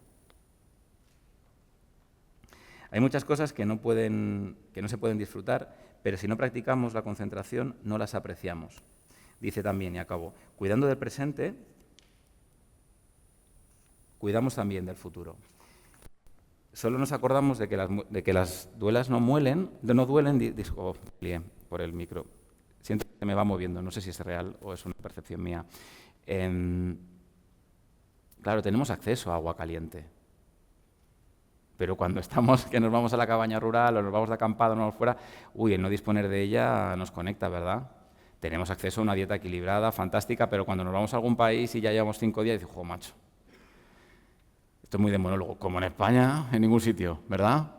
Hay muchas cosas que no se pueden disfrutar, pero si no practicamos la concentración, no las apreciamos. Dice también, y acabo, cuidando del presente, cuidamos también del futuro. Solo nos acordamos de que las duelas no duelen, por el micro. Siento que me va moviendo, no sé si es real o es una percepción mía. Claro, tenemos acceso a agua caliente. Pero cuando que nos vamos a la cabaña rural o nos vamos de acampada o nos vamos fuera, el no disponer de ella nos conecta, ¿verdad? Tenemos acceso a una dieta equilibrada, fantástica, pero cuando nos vamos a algún país y ya llevamos 5 días, dices, macho, esto es muy de monólogo. Como en España, en ningún sitio, ¿verdad?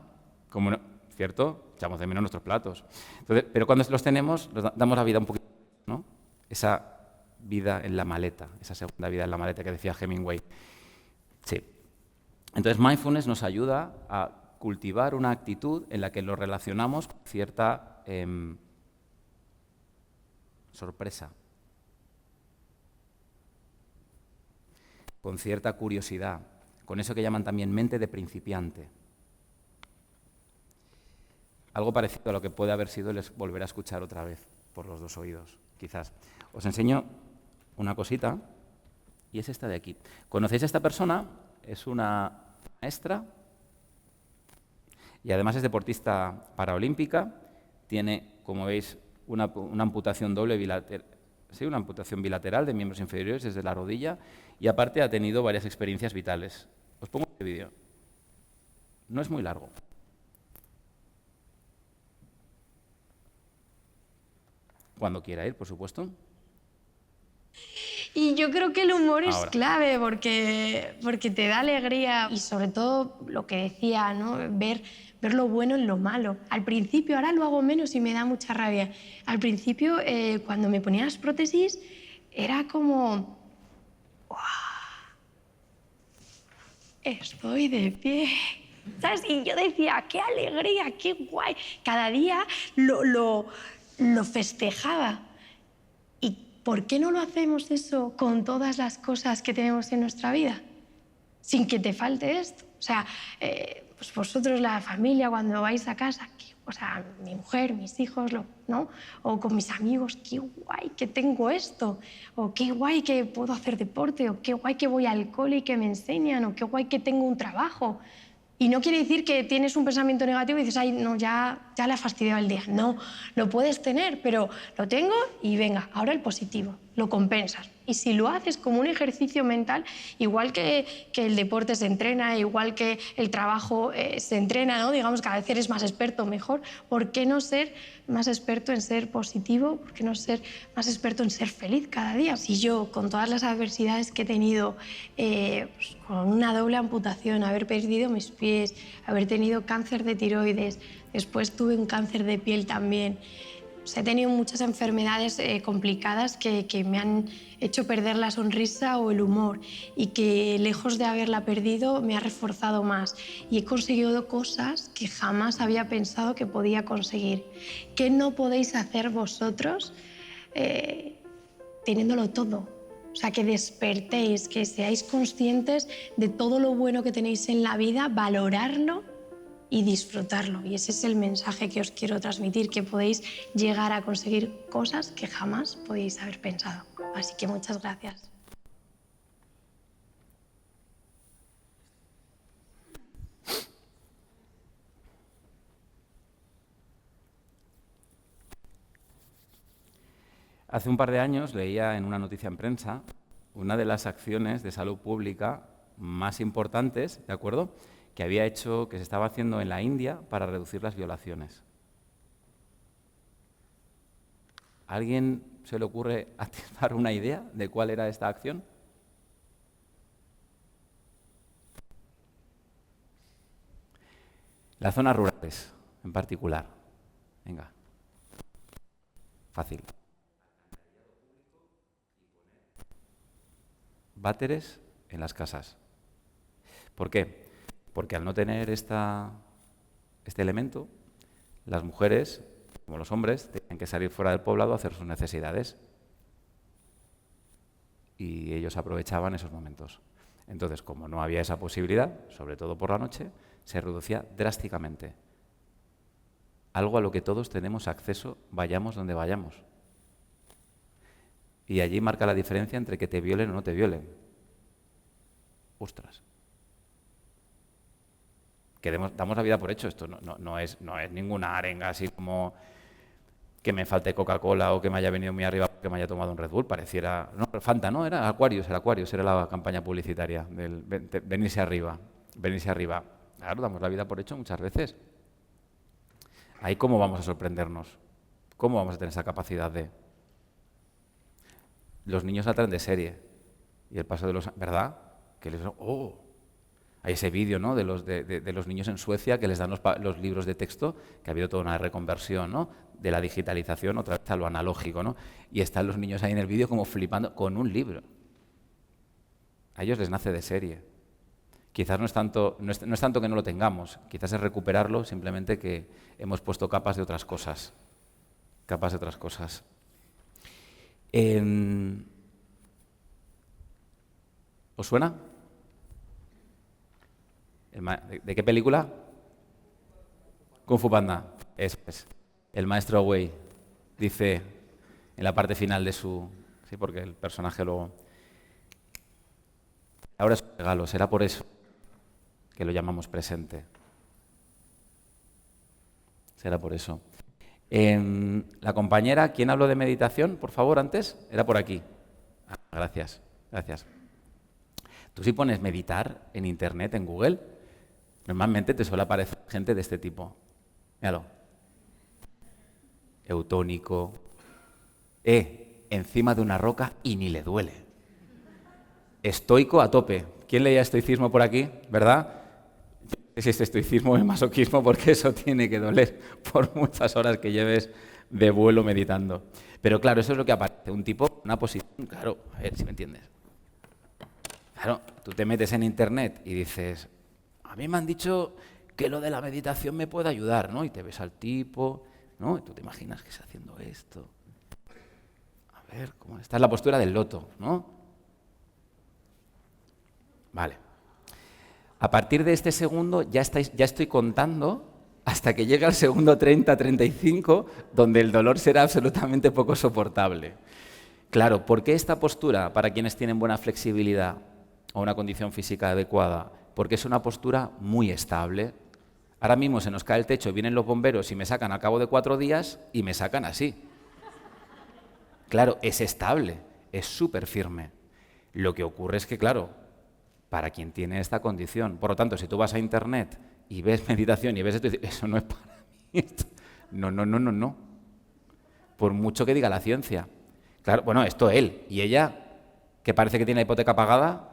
¿Cierto? Echamos de menos nuestros platos. Entonces, pero cuando los tenemos, damos la vida un poquito, ¿no? Esa vida en la maleta, esa segunda vida en la maleta que decía Hemingway. Sí. Entonces, mindfulness nos ayuda a cultivar una actitud en la que lo relacionamos con cierta sorpresa, con cierta curiosidad, con eso que llaman también mente de principiante. algo parecido a lo que puede haber sido el volver a escuchar otra vez por los dos oídos, quizás. Os enseño una cosita, y es esta de aquí. ¿Conocéis a esta persona? Es una maestra y además es deportista paraolímpica. Tiene, como veis, una amputación doble bilateral. Sí, una amputación bilateral de miembros inferiores desde la rodilla y aparte ha tenido varias experiencias vitales. Os pongo este vídeo. No es muy largo. Cuando quiera ir, por supuesto. Y yo creo que el humor es Ahora. clave porque te da alegría y sobre todo lo que decía, ¿no? Ver lo bueno en lo malo. Al principio, ahora lo hago menos y me da mucha rabia. Al principio, cuando me ponía las prótesis, era como... ¡Wow! Estoy de pie. ¿Sabes? Y yo decía, qué alegría, qué guay. Cada día lo festejaba. ¿Por qué no lo hacemos eso con todas las cosas que tenemos en nuestra vida? Sin que te falte esto. O sea, pues vosotros, la familia, cuando vais a casa, o sea, mi mujer, mis hijos, ¿no? O con mis amigos, qué guay que tengo esto. O qué guay que puedo hacer deporte. O qué guay que voy al cole y que me enseñan. O qué guay que tengo un trabajo. Y no quiere decir que tienes un pensamiento negativo y dices, ay, no, ya le ha fastidiado el día. No, lo puedes tener, pero lo tengo y venga, ahora el positivo, lo compensas. Y si lo haces como un ejercicio mental, igual que el deporte se entrena, igual que el trabajo se entrena, ¿no? Digamos, cada vez eres más experto, mejor. ¿Por qué no ser más experto en ser positivo? ¿Por qué no ser más experto en ser feliz cada día? Si yo, con todas las adversidades que he tenido, pues, con una doble amputación, haber perdido mis pies, haber tenido cáncer de tiroides, después tuve un cáncer de piel también. He tenido muchas enfermedades complicadas que me han hecho perder la sonrisa o el humor y que, lejos de haberla perdido, me ha reforzado más. Y he conseguido cosas que jamás había pensado que podía conseguir. ¿Qué no podéis hacer vosotros teniéndolo todo? O sea, que despertéis, que seáis conscientes de todo lo bueno que tenéis en la vida, valorarlo y disfrutarlo. Y ese es el mensaje que os quiero transmitir, que podéis llegar a conseguir cosas que jamás podéis haber pensado. Así que muchas gracias. Hace un par de años leía en una noticia en prensa una de las acciones de salud pública más importantes, ¿de acuerdo?, que se estaba haciendo en la India para reducir las violaciones. ¿A alguien se le ocurre atisbar una idea de cuál era esta acción? Las zonas rurales, en particular. Venga. Fácil. Váteres en las casas. ¿Por qué? Porque al no tener este elemento, las mujeres, como los hombres, tenían que salir fuera del poblado a hacer sus necesidades. Y ellos aprovechaban esos momentos. Entonces, como no había esa posibilidad, sobre todo por la noche, se reducía drásticamente. Algo a lo que todos tenemos acceso, vayamos donde vayamos. Y allí marca la diferencia entre que te violen o no te violen. Ostras. Damos la vida por hecho. Esto no es ninguna arenga así como que me falte Coca-Cola o que me haya venido muy arriba porque me haya tomado un Red Bull. Pareciera... No, Fanta, ¿no? Era Aquarius, era la campaña publicitaria del venirse arriba. Venirse arriba. Claro, damos la vida por hecho muchas veces. Ahí, ¿cómo vamos a sorprendernos? ¿Cómo vamos a tener esa capacidad de...? Los niños la traen de serie. Y el paso de los... ¿Verdad? Que les... ¡Oh! Hay ese vídeo, ¿no?, de los niños en Suecia que les dan los libros de texto, que ha habido toda una reconversión, ¿no?, de la digitalización otra vez a lo analógico, ¿no? Y están los niños ahí en el vídeo como flipando con un libro. A ellos les nace de serie. Quizás no es tanto que no lo tengamos, quizás es recuperarlo, simplemente que hemos puesto capas de otras cosas. Capas de otras cosas. ¿Os suena? ¿De qué película? Kung Fu Panda. Eso es. El maestro Wei dice en la parte final de su... Sí, porque el personaje luego... Ahora es un regalo, será por eso que lo llamamos presente. Será por eso. La compañera, ¿quién habló de meditación, por favor, antes? Era por aquí. Ah, gracias, gracias. Tú si pones meditar en Internet, en Google, normalmente te suele aparecer gente de este tipo. Míralo. Eutónico. Encima de una roca y ni le duele. Estoico a tope. ¿Quién leía estoicismo por aquí? ¿Verdad? Es este estoicismo o el masoquismo, porque eso tiene que doler por muchas horas que lleves de vuelo meditando. Pero claro, eso es lo que aparece. Un tipo, una posición, claro, a ver si me entiendes. Claro, tú te metes en Internet y dices, a mí me han dicho que lo de la meditación me puede ayudar, ¿no? Y te ves al tipo, ¿no? Y tú te imaginas que está haciendo esto. A ver, ¿cómo? Esta es la postura del loto, ¿no? Vale. A partir de este segundo ya estoy contando hasta que llegue al segundo 30-35, donde el dolor será absolutamente poco soportable. Claro, ¿por qué esta postura para quienes tienen buena flexibilidad o una condición física adecuada? Porque es una postura muy estable. Ahora mismo se nos cae el techo, vienen los bomberos y me sacan al cabo de 4 días y me sacan así. Claro, es estable, es súper firme. Lo que ocurre es que, claro, para quien tiene esta condición, por lo tanto, si tú vas a Internet y ves meditación y ves esto y dices, eso no es para mí. No. Por mucho que diga la ciencia. Claro, bueno, esto él. ¿Y ella, que parece que tiene la hipoteca pagada?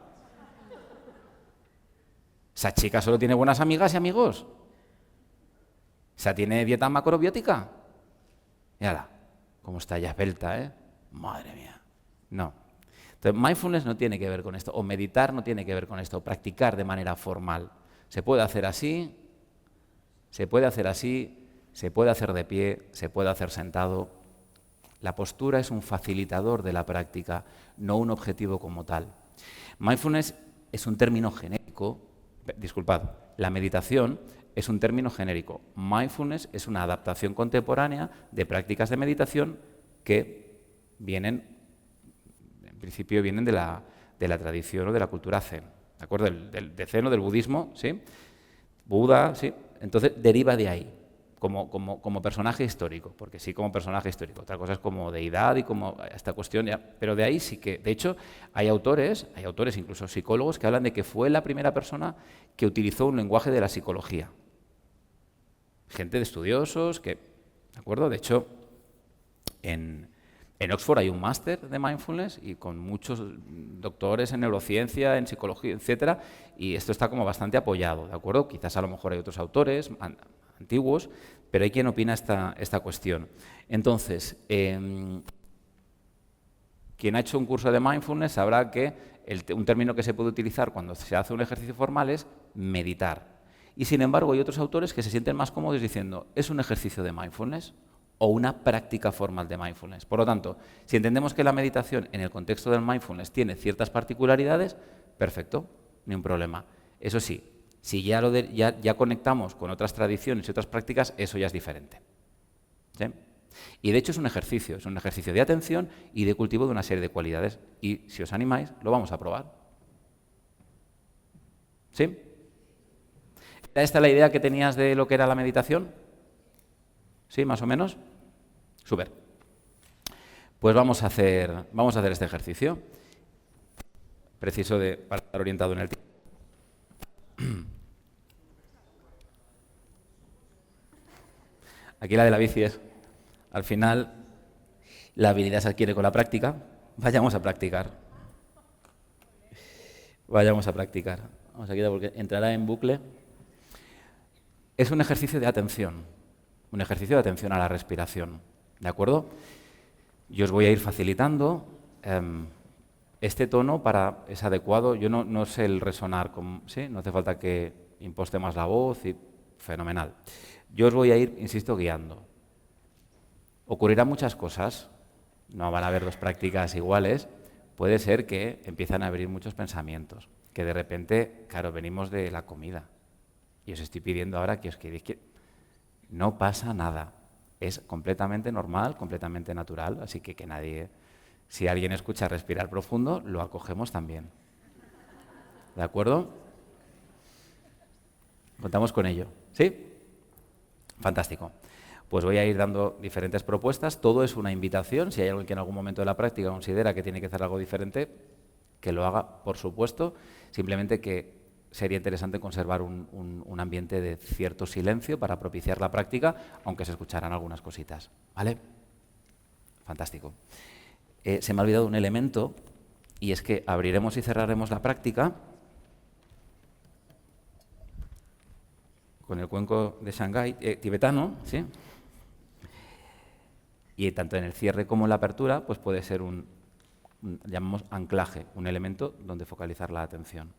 Esa chica solo tiene buenas amigas y amigos. O sea, tiene dieta macrobiótica. Mírala, cómo está ya esbelta, ¿eh? Madre mía. No. Entonces, mindfulness no tiene que ver con esto, o meditar no tiene que ver con esto, practicar de manera formal. Se puede hacer así, se puede hacer así, se puede hacer de pie, se puede hacer sentado. La postura es un facilitador de la práctica, no un objetivo como tal. Mindfulness es un término genérico, disculpad, la meditación es un término genérico. Mindfulness es una adaptación contemporánea de prácticas de meditación que vienen, en principio vienen de la tradición o de la cultura zen, ¿de acuerdo? Del zen o del budismo, ¿sí? Buda, ¿sí? Entonces deriva de ahí. Como personaje histórico, porque sí como personaje histórico, otra cosa es como deidad y como esta cuestión, ya, pero de ahí sí que, de hecho, hay autores, incluso psicólogos, que hablan de que fue la primera persona que utilizó un lenguaje de la psicología. Gente de estudiosos que, ¿de acuerdo? De hecho, en Oxford hay un máster de mindfulness y con muchos doctores en neurociencia, en psicología, etcétera, y esto está como bastante apoyado, ¿de acuerdo? Quizás a lo mejor hay otros autores antiguos, pero hay quien opina esta cuestión. Entonces, quien ha hecho un curso de mindfulness sabrá que un término que se puede utilizar cuando se hace un ejercicio formal es meditar. Y sin embargo, hay otros autores que se sienten más cómodos diciendo, es un ejercicio de mindfulness o una práctica formal de mindfulness. Por lo tanto, si entendemos que la meditación en el contexto del mindfulness tiene ciertas particularidades, perfecto, ni un problema. Eso sí, si ya conectamos con otras tradiciones y otras prácticas, eso ya es diferente. ¿Sí? Y de hecho es un ejercicio de atención y de cultivo de una serie de cualidades. Y si os animáis, lo vamos a probar. ¿Sí? ¿Era esta la idea que tenías de lo que era la meditación? ¿Sí, más o menos? Súper. Pues vamos a hacer este ejercicio. Preciso para estar orientado en el tiempo. Aquí la de la bici es, al final, la habilidad se adquiere con la práctica. Vayamos a practicar. Vamos a quitar porque entrará en bucle. Es un ejercicio de atención. Un ejercicio de atención a la respiración. ¿De acuerdo? Yo os voy a ir facilitando. Este tono es adecuado. Yo no sé el resonar. ¿Sí? No hace falta que imposte más la voz. Y fenomenal. Yo os voy a ir, insisto, guiando. Ocurrirán muchas cosas. No van a haber dos prácticas iguales. Puede ser que empiezan a abrir muchos pensamientos. Que de repente, claro, venimos de la comida. Y os estoy pidiendo ahora que os quedéis No pasa nada. Es completamente normal, completamente natural, así que nadie, si alguien escucha respirar profundo, lo acogemos también. ¿De acuerdo? Contamos con ello. ¿Sí? Fantástico. Pues voy a ir dando diferentes propuestas. Todo es una invitación. Si hay alguien que en algún momento de la práctica considera que tiene que hacer algo diferente, que lo haga, por supuesto. Simplemente que sería interesante conservar un ambiente de cierto silencio para propiciar la práctica, aunque se escucharan algunas cositas. ¿Vale? Fantástico. Se me ha olvidado un elemento, y es que abriremos y cerraremos la práctica con el cuenco de Shanghái tibetano, ¿sí? Y tanto en el cierre como en la apertura, pues puede ser llamamos anclaje, un elemento donde focalizar la atención.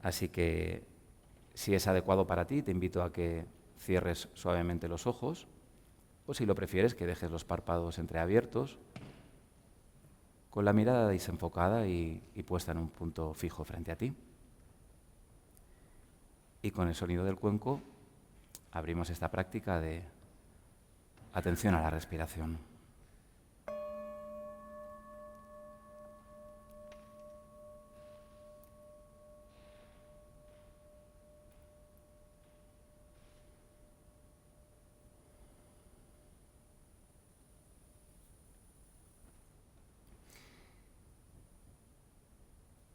Así que, si es adecuado para ti, te invito a que cierres suavemente los ojos, o si lo prefieres, que dejes los párpados entreabiertos, con la mirada desenfocada y puesta en un punto fijo frente a ti. Y con el sonido del cuenco abrimos esta práctica de atención a la respiración.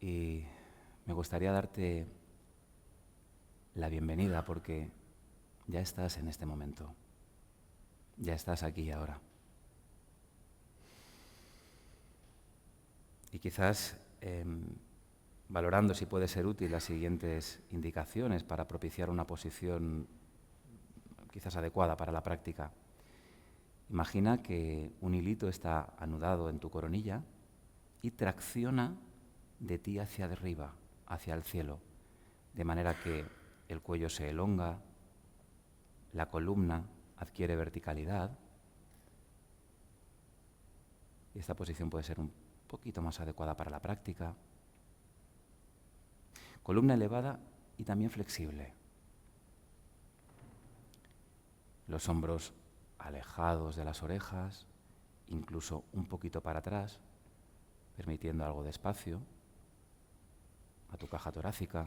Y me gustaría darte la bienvenida porque ya estás en este momento. Ya estás aquí y ahora. Y quizás valorando si puede ser útil las siguientes indicaciones para propiciar una posición quizás adecuada para la práctica. Imagina que un hilito está anudado en tu coronilla y tracciona de ti hacia arriba, hacia el cielo, de manera que el cuello se elonga, la columna adquiere verticalidad y esta posición puede ser un poquito más adecuada para la práctica. Columna elevada y también flexible. Los hombros alejados de las orejas, incluso un poquito para atrás, permitiendo algo de espacio a tu caja torácica.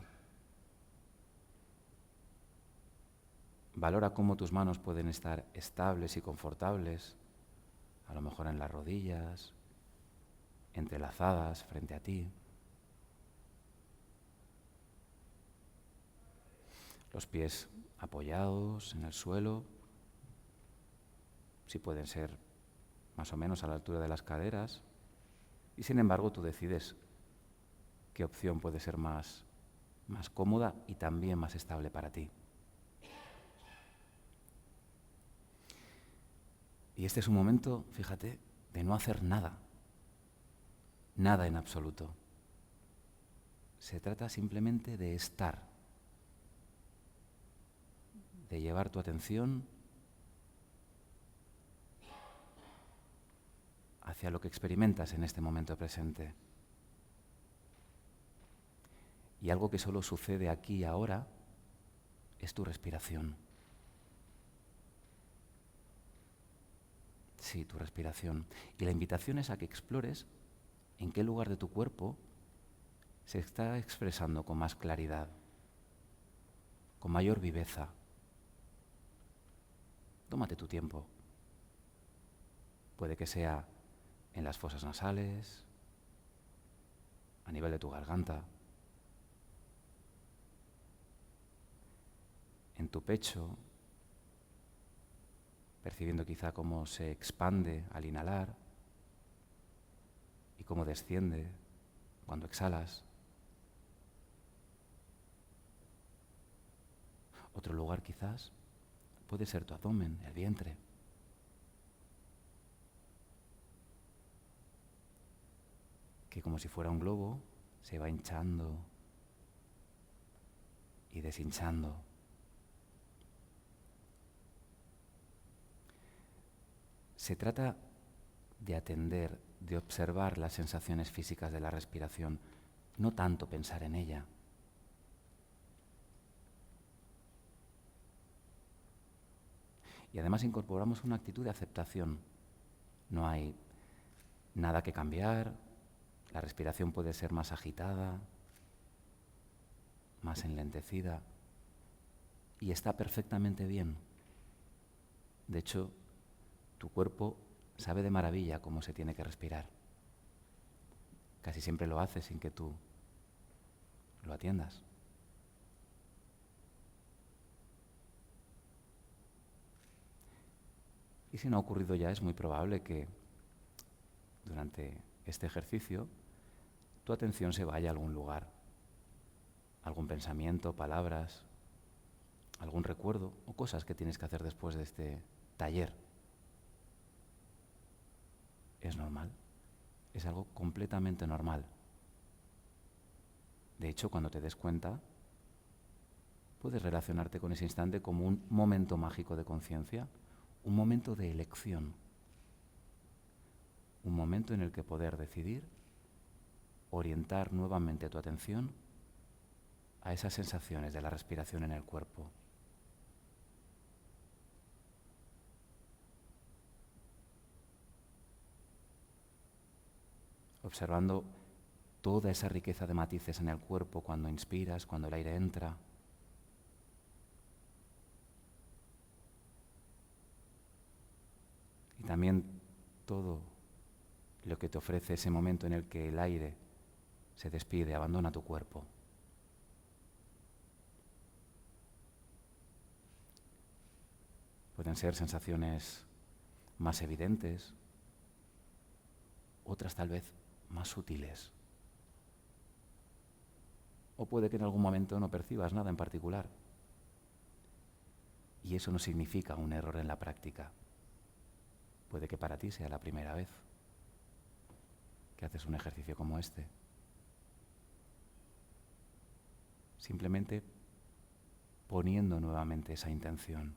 Valora cómo tus manos pueden estar estables y confortables, a lo mejor en las rodillas, entrelazadas frente a ti. Los pies apoyados en el suelo, si pueden ser más o menos a la altura de las caderas, y sin embargo tú decides qué opción puede ser más cómoda y también más estable para ti. Y este es un momento, fíjate, de no hacer nada, nada en absoluto. Se trata simplemente de estar, de llevar tu atención hacia lo que experimentas en este momento presente. Y algo que solo sucede aquí y ahora es tu respiración. Sí, tu respiración. Y la invitación es a que explores en qué lugar de tu cuerpo se está expresando con más claridad, con mayor viveza. Tómate tu tiempo. Puede que sea en las fosas nasales, a nivel de tu garganta, en tu pecho, percibiendo quizá cómo se expande al inhalar y cómo desciende cuando exhalas. Otro lugar quizás puede ser tu abdomen, el vientre. Que como si fuera un globo se va hinchando y deshinchando. Se trata de atender, de observar las sensaciones físicas de la respiración, no tanto pensar en ella. Y además incorporamos una actitud de aceptación. No hay nada que cambiar, la respiración puede ser más agitada, más enlentecida, y está perfectamente bien. De hecho, tu cuerpo sabe de maravilla cómo se tiene que respirar. Casi siempre lo hace sin que tú lo atiendas. Y si no ha ocurrido ya, es muy probable que durante este ejercicio tu atención se vaya a algún lugar, algún pensamiento, palabras, algún recuerdo o cosas que tienes que hacer después de este taller. Es normal, es algo completamente normal. De hecho, cuando te des cuenta, puedes relacionarte con ese instante como un momento mágico de conciencia, un momento de elección, un momento en el que poder decidir orientar nuevamente tu atención a esas sensaciones de la respiración en el cuerpo. Observando toda esa riqueza de matices en el cuerpo cuando inspiras, cuando el aire entra. Y también todo lo que te ofrece ese momento en el que el aire se despide, abandona tu cuerpo. Pueden ser sensaciones más evidentes, otras tal vez más sutiles. O puede que en algún momento no percibas nada en particular. Y eso no significa un error en la práctica. Puede que para ti sea la primera vez que haces un ejercicio como este. Simplemente poniendo nuevamente esa intención.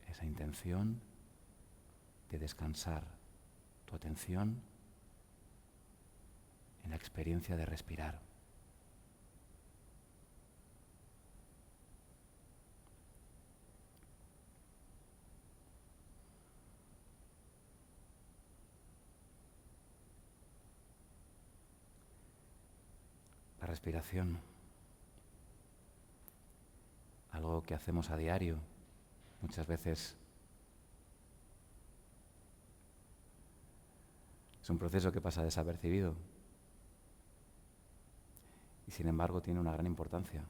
Esa intención de descansar tu atención en la experiencia de respirar. La respiración, algo que hacemos a diario, muchas veces es un proceso que pasa desapercibido y sin embargo tiene una gran importancia.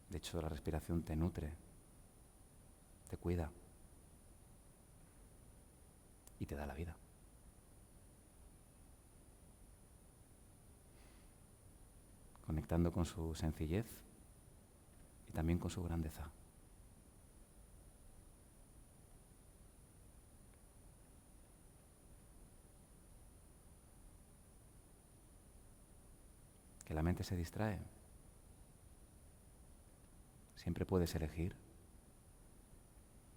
De hecho, la respiración te nutre, te cuida y te da la vida. Conectando con su sencillez y también con su grandeza. Que la mente se distrae. Siempre puedes elegir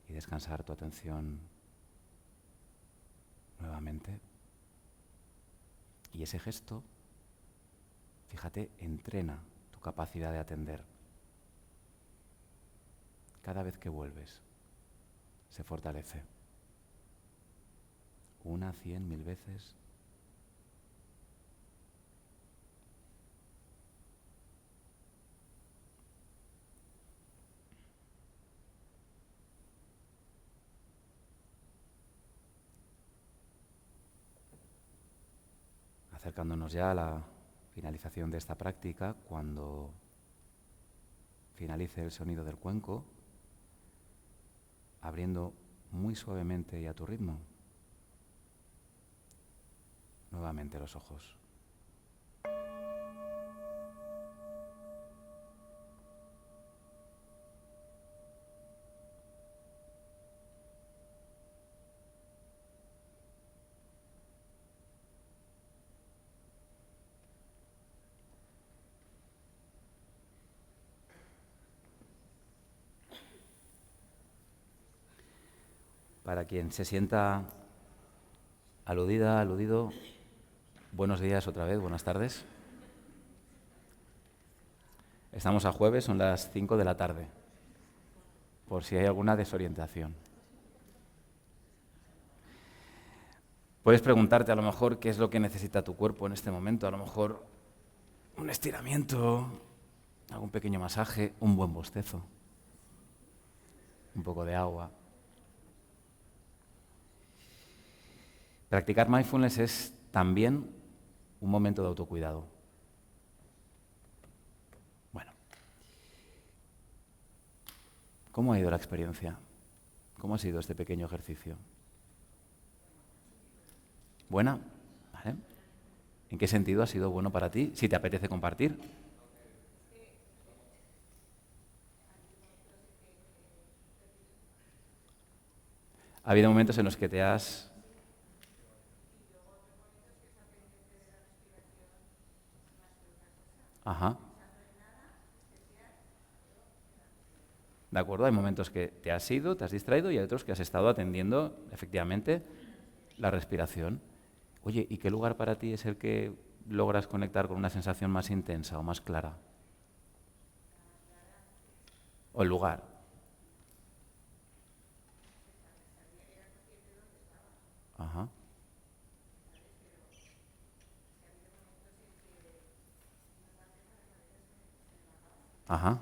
y descansar tu atención nuevamente. Y ese gesto, fíjate, entrena tu capacidad de atender. Cada vez que vuelves, se fortalece. 1, 100, 1000 veces. Acercándonos ya a la finalización de esta práctica, cuando finalice el sonido del cuenco, abriendo muy suavemente y a tu ritmo, nuevamente los ojos. Para quien se sienta aludida, aludido, buenos días otra vez, buenas tardes. Estamos a jueves, son las 5 de la tarde. por si hay alguna desorientación. Puedes preguntarte a lo mejor qué es lo que necesita tu cuerpo en este momento. A lo mejor un estiramiento, algún pequeño masaje, un buen bostezo, un poco de agua. Practicar mindfulness es también un momento de autocuidado. Bueno, ¿cómo ha ido la experiencia? ¿Cómo ha sido este pequeño ejercicio? ¿Buena? ¿Vale? ¿En qué sentido ha sido bueno para ti? Si te apetece compartir. ¿Ha habido momentos en los que te has... Ajá. ¿De acuerdo? Hay momentos que te has ido, te has distraído y hay otros que has estado atendiendo efectivamente la respiración. Oye, ¿y qué lugar para ti es el que logras conectar con una sensación más intensa o más clara? ¿O el lugar? Ajá. Ajá.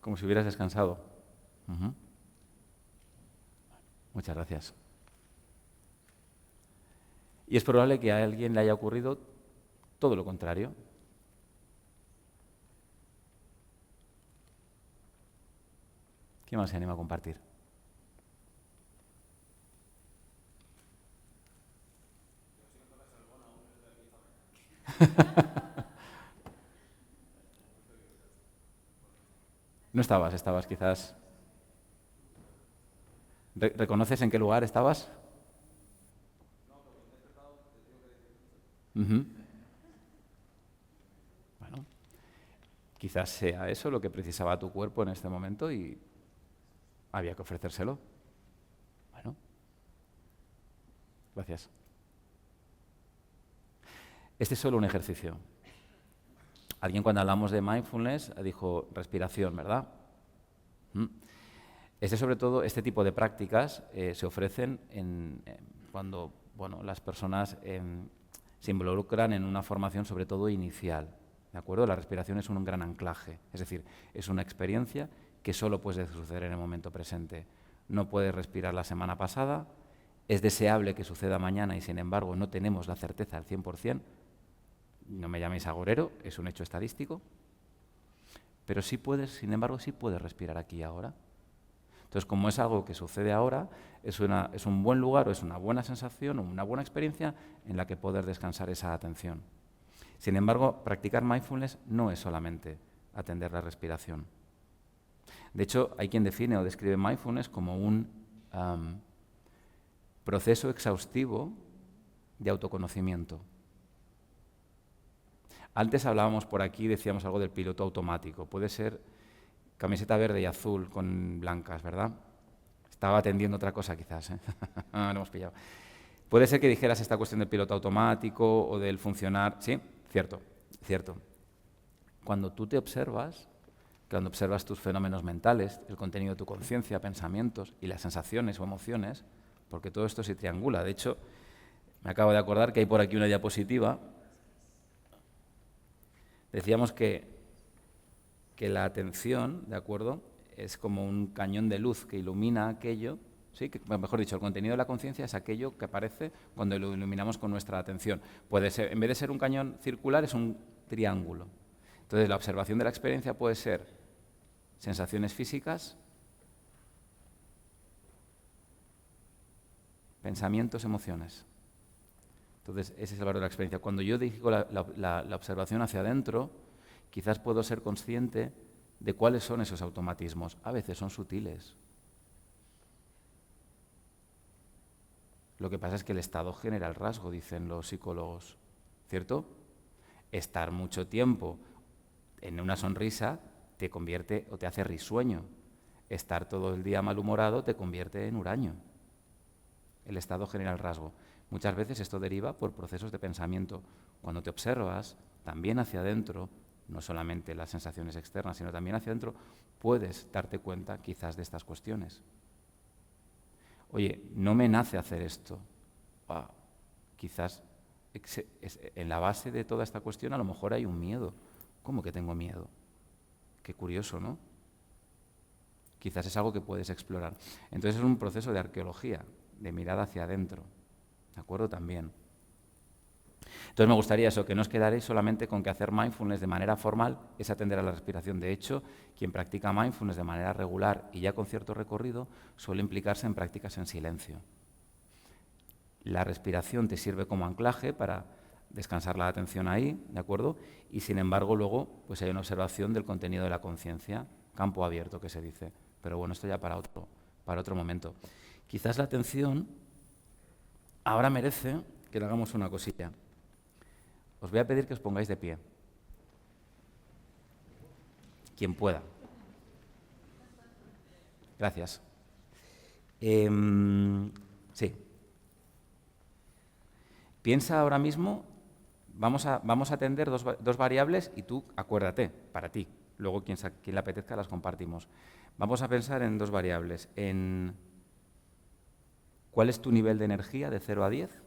Como si hubieras descansado. Ujú. Muchas gracias. Y es probable que a alguien le haya ocurrido todo lo contrario. ¿Quién más se anima a compartir? No estabas quizás... ¿Reconoces en qué lugar estabas? Ujú. Bueno, quizás sea eso lo que precisaba tu cuerpo en este momento y había que ofrecérselo. Bueno, gracias. Este es solo un ejercicio. Alguien cuando hablamos de mindfulness dijo respiración, ¿verdad? Sobre todo, este tipo de prácticas se ofrecen cuando las personas se involucran en una formación sobre todo inicial, ¿de acuerdo? La respiración es un gran anclaje, es decir, es una experiencia que solo puede suceder en el momento presente. No puedes respirar la semana pasada, es deseable que suceda mañana y sin embargo no tenemos la certeza al 100%. No me llaméis agorero, es un hecho estadístico, pero sin embargo sí puedes respirar aquí y ahora. Entonces, como es algo que sucede ahora, es un buen lugar o es una buena sensación o una buena experiencia en la que poder descansar esa atención. Sin embargo, practicar mindfulness no es solamente atender la respiración. De hecho, hay quien define o describe mindfulness como un proceso exhaustivo de autoconocimiento. Antes hablábamos por aquí, decíamos algo del piloto automático. Puede ser camiseta verde y azul con blancas, ¿verdad? Estaba atendiendo otra cosa quizás, ¿eh? Lo hemos pillado. Puede ser que dijeras esta cuestión del piloto automático o del funcionar. Sí, cierto. Cuando tú te observas, cuando observas tus fenómenos mentales, el contenido de tu conciencia, pensamientos y las sensaciones o emociones, porque todo esto se triangula. De hecho, me acabo de acordar que hay por aquí una diapositiva. Decíamos que la atención, ¿de acuerdo?, es como un cañón de luz que ilumina aquello, ¿sí? Mejor dicho, el contenido de la conciencia es aquello que aparece cuando lo iluminamos con nuestra atención. Puede ser, en vez de ser un cañón circular, es un triángulo. Entonces, la observación de la experiencia puede ser sensaciones físicas, pensamientos, emociones. Entonces, ese es el valor de la experiencia. Cuando yo dirijo la observación hacia adentro, quizás puedo ser consciente de cuáles son esos automatismos. A veces son sutiles. Lo que pasa es que el estado genera el rasgo, dicen los psicólogos, ¿cierto? Estar mucho tiempo en una sonrisa te convierte o te hace risueño. Estar todo el día malhumorado te convierte en huraño. El estado genera el rasgo. Muchas veces esto deriva por procesos de pensamiento. Cuando te observas también hacia adentro, no solamente las sensaciones externas, sino también hacia adentro, puedes darte cuenta quizás de estas cuestiones. Oye, no me nace hacer esto. Quizás en la base de toda esta cuestión a lo mejor hay un miedo. ¿Cómo que tengo miedo? Qué curioso, ¿no? Quizás es algo que puedes explorar. Entonces es un proceso de arqueología, de mirada hacia adentro. ¿De acuerdo? También. Entonces me gustaría eso, que no os quedaréis solamente con que hacer mindfulness de manera formal es atender a la respiración. De hecho, quien practica mindfulness de manera regular y ya con cierto recorrido suele implicarse en prácticas en silencio. La respiración te sirve como anclaje para descansar la atención ahí, ¿de acuerdo? Y sin embargo luego pues hay una observación del contenido de la conciencia, campo abierto que se dice. Pero bueno, esto ya para otro momento. Quizás la atención ahora merece que le hagamos una cosilla. Os voy a pedir que os pongáis de pie. Quien pueda. Gracias. Sí. Piensa ahora mismo, vamos a atender dos variables y tú acuérdate, para ti. Luego quien le apetezca las compartimos. Vamos a pensar en dos variables. En ¿cuál es tu nivel de energía de 0 a 10?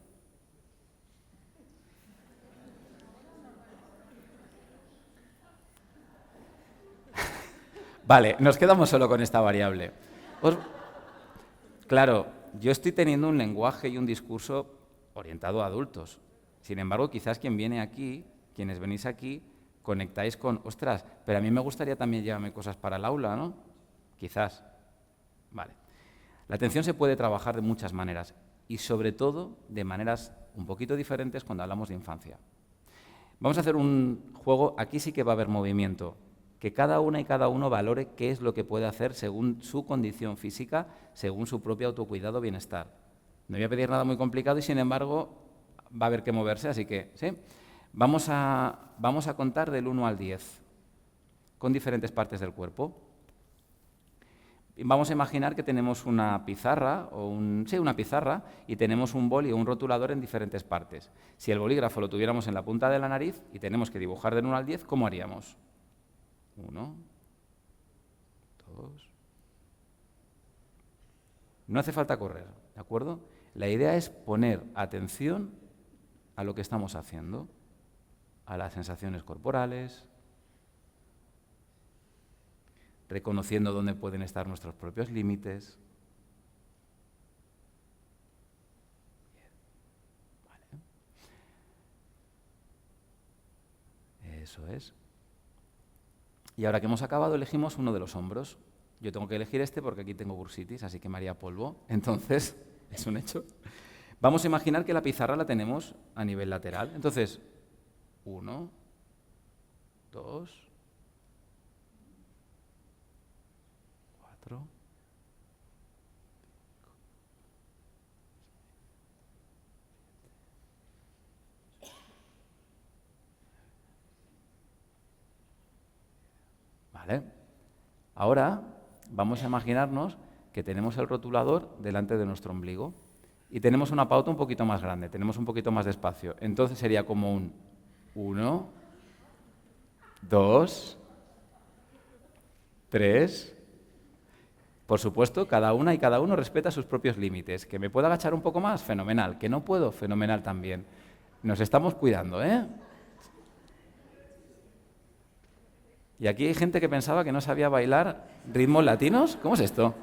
Vale, nos quedamos solo con esta variable. Claro, yo estoy teniendo un lenguaje y un discurso orientado a adultos. Sin embargo, quizás quienes venís aquí, conectáis con, ostras, pero a mí me gustaría también llevarme cosas para el aula, ¿no? Quizás. Vale. La atención se puede trabajar de muchas maneras y sobre todo de maneras un poquito diferentes cuando hablamos de infancia. Vamos a hacer un juego, aquí sí que va a haber movimiento, que cada una y cada uno valore qué es lo que puede hacer según su condición física, según su propio autocuidado o bienestar. No voy a pedir nada muy complicado y sin embargo va a haber que moverse, así que ¿sí? Vamos a contar del 1 al 10 con diferentes partes del cuerpo. Vamos a imaginar que tenemos una pizarra, una pizarra, y tenemos un boli o un rotulador en diferentes partes. Si el bolígrafo lo tuviéramos en la punta de la nariz y tenemos que dibujar del 1 al 10, ¿cómo haríamos? 1, 2. No hace falta correr, ¿de acuerdo? La idea es poner atención a lo que estamos haciendo, a las sensaciones corporales, reconociendo dónde pueden estar nuestros propios límites. Vale. Eso es. Y ahora que hemos acabado, elegimos uno de los hombros. Yo tengo que elegir este porque aquí tengo bursitis, así que me haría polvo. Entonces, es un hecho. Vamos a imaginar que la pizarra la tenemos a nivel lateral. Entonces, 1, 2, 4, 5. Vale. Ahora vamos a imaginarnos que tenemos el rotulador delante de nuestro ombligo y tenemos una pauta un poquito más grande, tenemos un poquito más de espacio. Entonces sería como un 1, 2, 3. Por supuesto, cada una y cada uno respeta sus propios límites. ¿Que me puedo agachar un poco más? Fenomenal. ¿Que no puedo? Fenomenal también. Nos estamos cuidando, ¿eh? Y aquí hay gente que pensaba que no sabía bailar ritmos latinos. ¿Cómo es esto?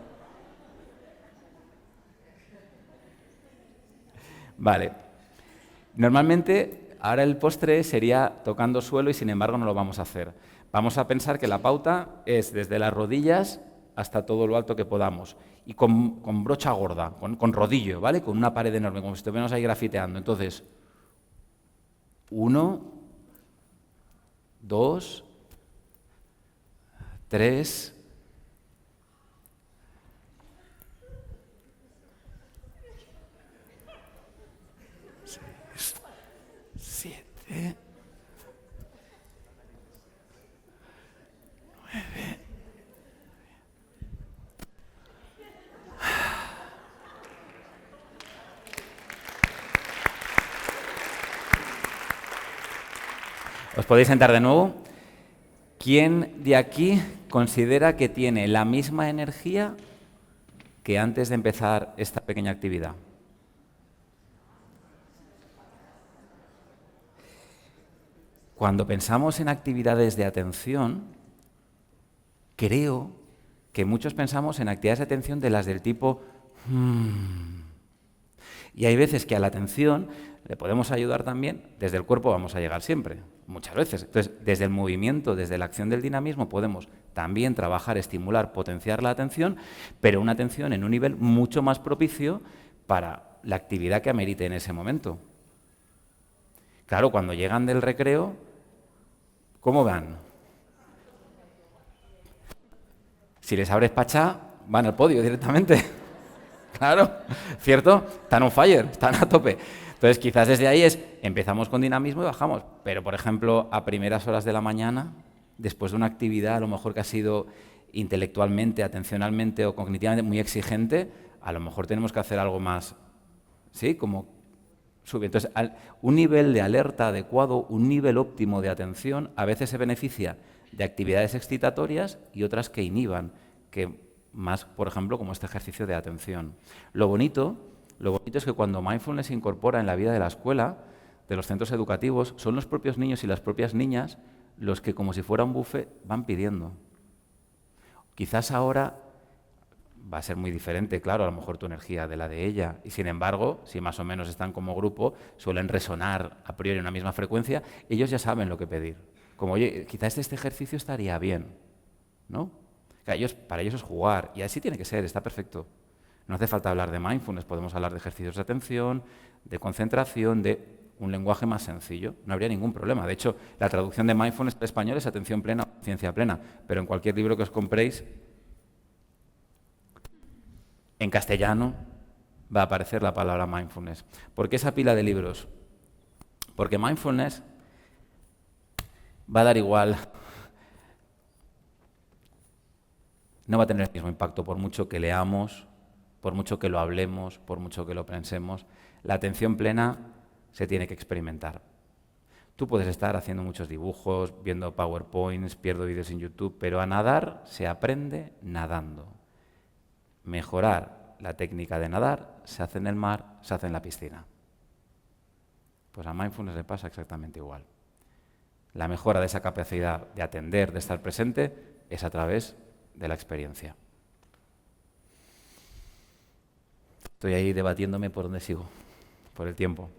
Vale. Normalmente, ahora el postre sería tocando suelo y sin embargo no lo vamos a hacer. Vamos a pensar que la pauta es desde las rodillas hasta todo lo alto que podamos. Y con brocha gorda, con rodillo, ¿vale? Con una pared enorme, como si estuviéramos ahí grafiteando. Entonces, 1, 2, 3, 6, 7, 9. Os podéis sentar de nuevo. ¿Quién de aquí considera que tiene la misma energía que antes de empezar esta pequeña actividad? Cuando pensamos en actividades de atención, creo que muchos pensamos en actividades de atención de las del tipo y hay veces que a la atención le podemos ayudar también, desde el cuerpo vamos a llegar siempre, muchas veces. Entonces, desde el movimiento, desde la acción del dinamismo, podemos también trabajar, estimular, potenciar la atención, pero una atención en un nivel mucho más propicio para la actividad que amerite en ese momento. Claro, cuando llegan del recreo, ¿cómo van? Si les abres pachá, van al podio directamente. Claro, ¿cierto? Están on fire, están a tope. Entonces, quizás desde ahí empezamos con dinamismo y bajamos. Pero, por ejemplo, a primeras horas de la mañana, después de una actividad a lo mejor que ha sido intelectualmente, atencionalmente o cognitivamente muy exigente, a lo mejor tenemos que hacer algo más, ¿sí? Como subir. Entonces, un nivel de alerta adecuado, un nivel óptimo de atención, a veces se beneficia de actividades excitatorias y otras que inhiban, que más, por ejemplo, como este ejercicio de atención. Lo bonito es que cuando mindfulness se incorpora en la vida de la escuela, de los centros educativos, son los propios niños y las propias niñas los que, como si fuera un buffet, van pidiendo. Quizás ahora va a ser muy diferente, claro, a lo mejor tu energía de la de ella, y sin embargo, si más o menos están como grupo, suelen resonar a priori en una misma frecuencia, ellos ya saben lo que pedir. Como, oye, quizás este ejercicio estaría bien, ¿no? Para ellos es jugar, y así tiene que ser, está perfecto. No hace falta hablar de mindfulness, podemos hablar de ejercicios de atención, de concentración, de un lenguaje más sencillo. No habría ningún problema. De hecho, la traducción de mindfulness al español es atención plena o ciencia plena, pero en cualquier libro que os compréis, en castellano va a aparecer la palabra mindfulness. ¿Por qué esa pila de libros? Porque mindfulness va a dar igual. No va a tener el mismo impacto por mucho que leamos, por mucho que lo hablemos, por mucho que lo pensemos. La atención plena se tiene que experimentar. Tú puedes estar haciendo muchos dibujos, viendo PowerPoints, viendo vídeos en YouTube, pero a nadar se aprende nadando. Mejorar la técnica de nadar se hace en el mar, se hace en la piscina. Pues a mindfulness le pasa exactamente igual. La mejora de esa capacidad de atender, de estar presente, es a través de la experiencia. Estoy ahí debatiéndome por dónde sigo, por el tiempo.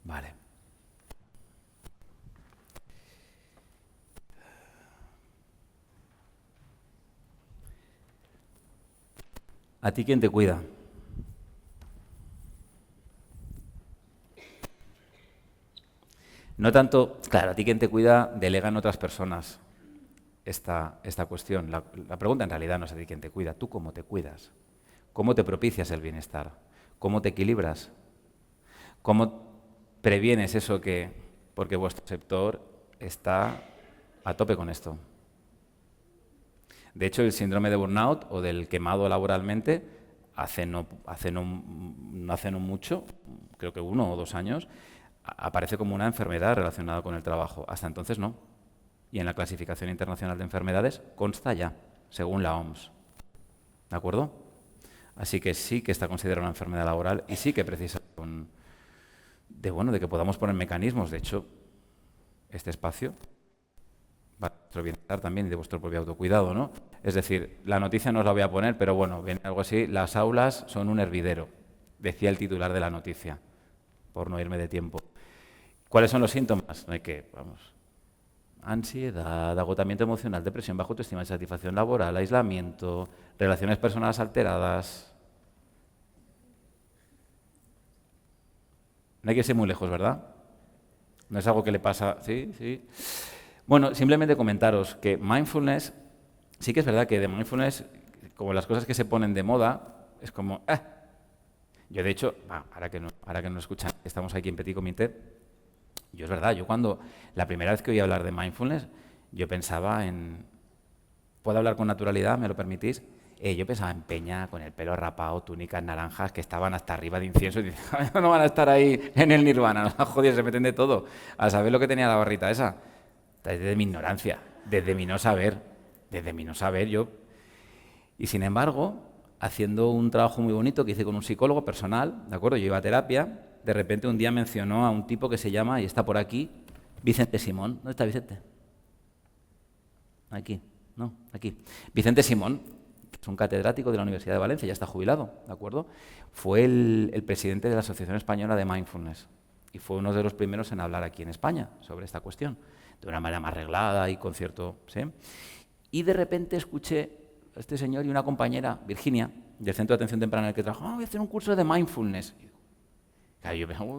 Vale. ¿A ti quién te cuida? No tanto, claro, a ti quien te cuida delega en otras personas esta cuestión. La pregunta en realidad no es a ti quien te cuida, tú cómo te cuidas, cómo te propicias el bienestar, cómo te equilibras, cómo previenes eso porque vuestro sector está a tope con esto. De hecho, el síndrome de burnout o del quemado laboralmente hace no mucho, creo que 1 o 2 años, aparece como una enfermedad relacionada con el trabajo. Hasta entonces no. Y en la clasificación internacional de enfermedades consta ya, según la OMS. ¿De acuerdo? Así que sí que está considerada una enfermedad laboral y sí que precisa de que podamos poner mecanismos. De hecho, este espacio va a vuestro bienestar también y de vuestro propio autocuidado, ¿no? Es decir, la noticia no os la voy a poner, pero bueno, viene algo así: las aulas son un hervidero, decía el titular de la noticia, por no irme de tiempo. ¿Cuáles son los síntomas? No hay que, ansiedad, agotamiento emocional, depresión, baja autoestima, insatisfacción laboral, aislamiento, relaciones personales alteradas. No hay que irse muy lejos, ¿verdad? No es algo que le pasa, sí. Bueno, simplemente comentaros que mindfulness, sí que es verdad que de mindfulness, como las cosas que se ponen de moda, es como, Yo de hecho, ahora que no escuchan, estamos aquí en Petit Comité, yo es verdad, cuando la primera vez que oí hablar de mindfulness, yo pensaba en, ¿puedo hablar con naturalidad, me lo permitís? Yo pensaba en Peña con el pelo rapado, túnicas naranjas que estaban hasta arriba de incienso y dije, no van a estar ahí en el nirvana, no, joder, se meten de todo. A saber lo que tenía la barrita esa. Desde mi ignorancia, desde mi no saber yo. Y sin embargo, haciendo un trabajo muy bonito que hice con un psicólogo personal, ¿de acuerdo? Yo iba a terapia, de repente un día mencionó a un tipo que se llama, y está por aquí, Vicente Simón. ¿Dónde está Vicente? Aquí, no, aquí. Vicente Simón, que es un catedrático de la Universidad de Valencia, ya está jubilado, ¿de acuerdo? Fue el presidente de la Asociación Española de Mindfulness y fue uno de los primeros en hablar aquí en España sobre esta cuestión, de una manera más arreglada y con cierto... ¿sí? Y de repente escuché a este señor y una compañera, Virginia, del Centro de Atención Temprana en el que trabajo, voy a hacer un curso de Mindfulness. Claro, yo pensaba,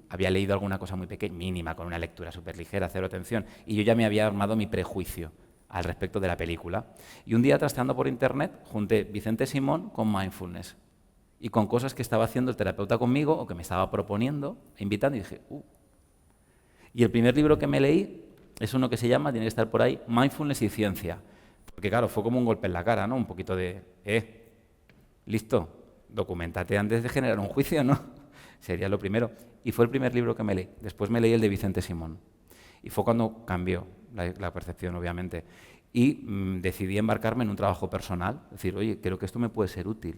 había leído alguna cosa muy pequeña, mínima, con una lectura súper ligera, cero atención, y yo ya me había armado mi prejuicio al respecto de la película. Y un día, trasteando por internet, junté Vicente Simón con Mindfulness y con cosas que estaba haciendo el terapeuta conmigo o que me estaba proponiendo, invitando, y dije, Y el primer libro que me leí es uno que se llama, tiene que estar por ahí, Mindfulness y Ciencia. Porque claro, fue como un golpe en la cara, ¿no? Un poquito de, listo, documentate antes de generar un juicio, ¿no? Sería lo primero. Y fue el primer libro que me leí. Después me leí el de Vicente Simón. Y fue cuando cambió la percepción, obviamente. Y decidí embarcarme en un trabajo personal. Es decir, oye, creo que esto me puede ser útil.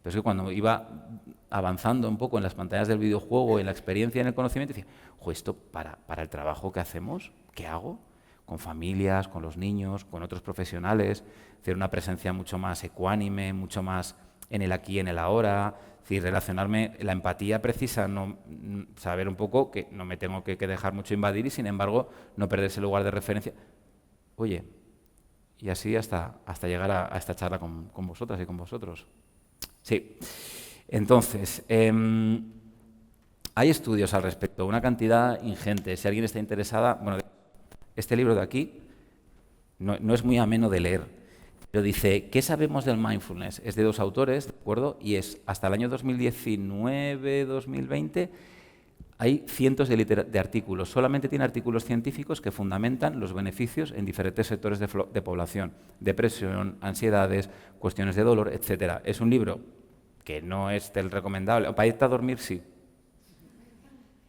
Pero es que cuando iba avanzando un poco en las pantallas del videojuego, en la experiencia, en el conocimiento, decía, esto para el trabajo que hacemos, ¿qué hago? Con familias, con los niños, con otros profesionales. Es decir, una presencia mucho más ecuánime, mucho más en el aquí y en el ahora. Es decir, relacionarme, la empatía precisa saber un poco que no me tengo que dejar mucho invadir y, sin embargo, no perder ese lugar de referencia. Oye, y así hasta llegar a esta charla con vosotras y con vosotros. Sí. Entonces, hay estudios al respecto, una cantidad ingente. Si alguien está interesada, bueno, este libro de aquí no es muy ameno de leer, pero dice, ¿qué sabemos del mindfulness? Es de 2 autores, ¿de acuerdo? Y es, hasta el año 2019-2020, hay cientos de artículos. Solamente tiene artículos científicos que fundamentan los beneficios en diferentes sectores de población. Depresión, ansiedades, cuestiones de dolor, etc. Es un libro que no es el recomendable. Para irte a dormir, sí.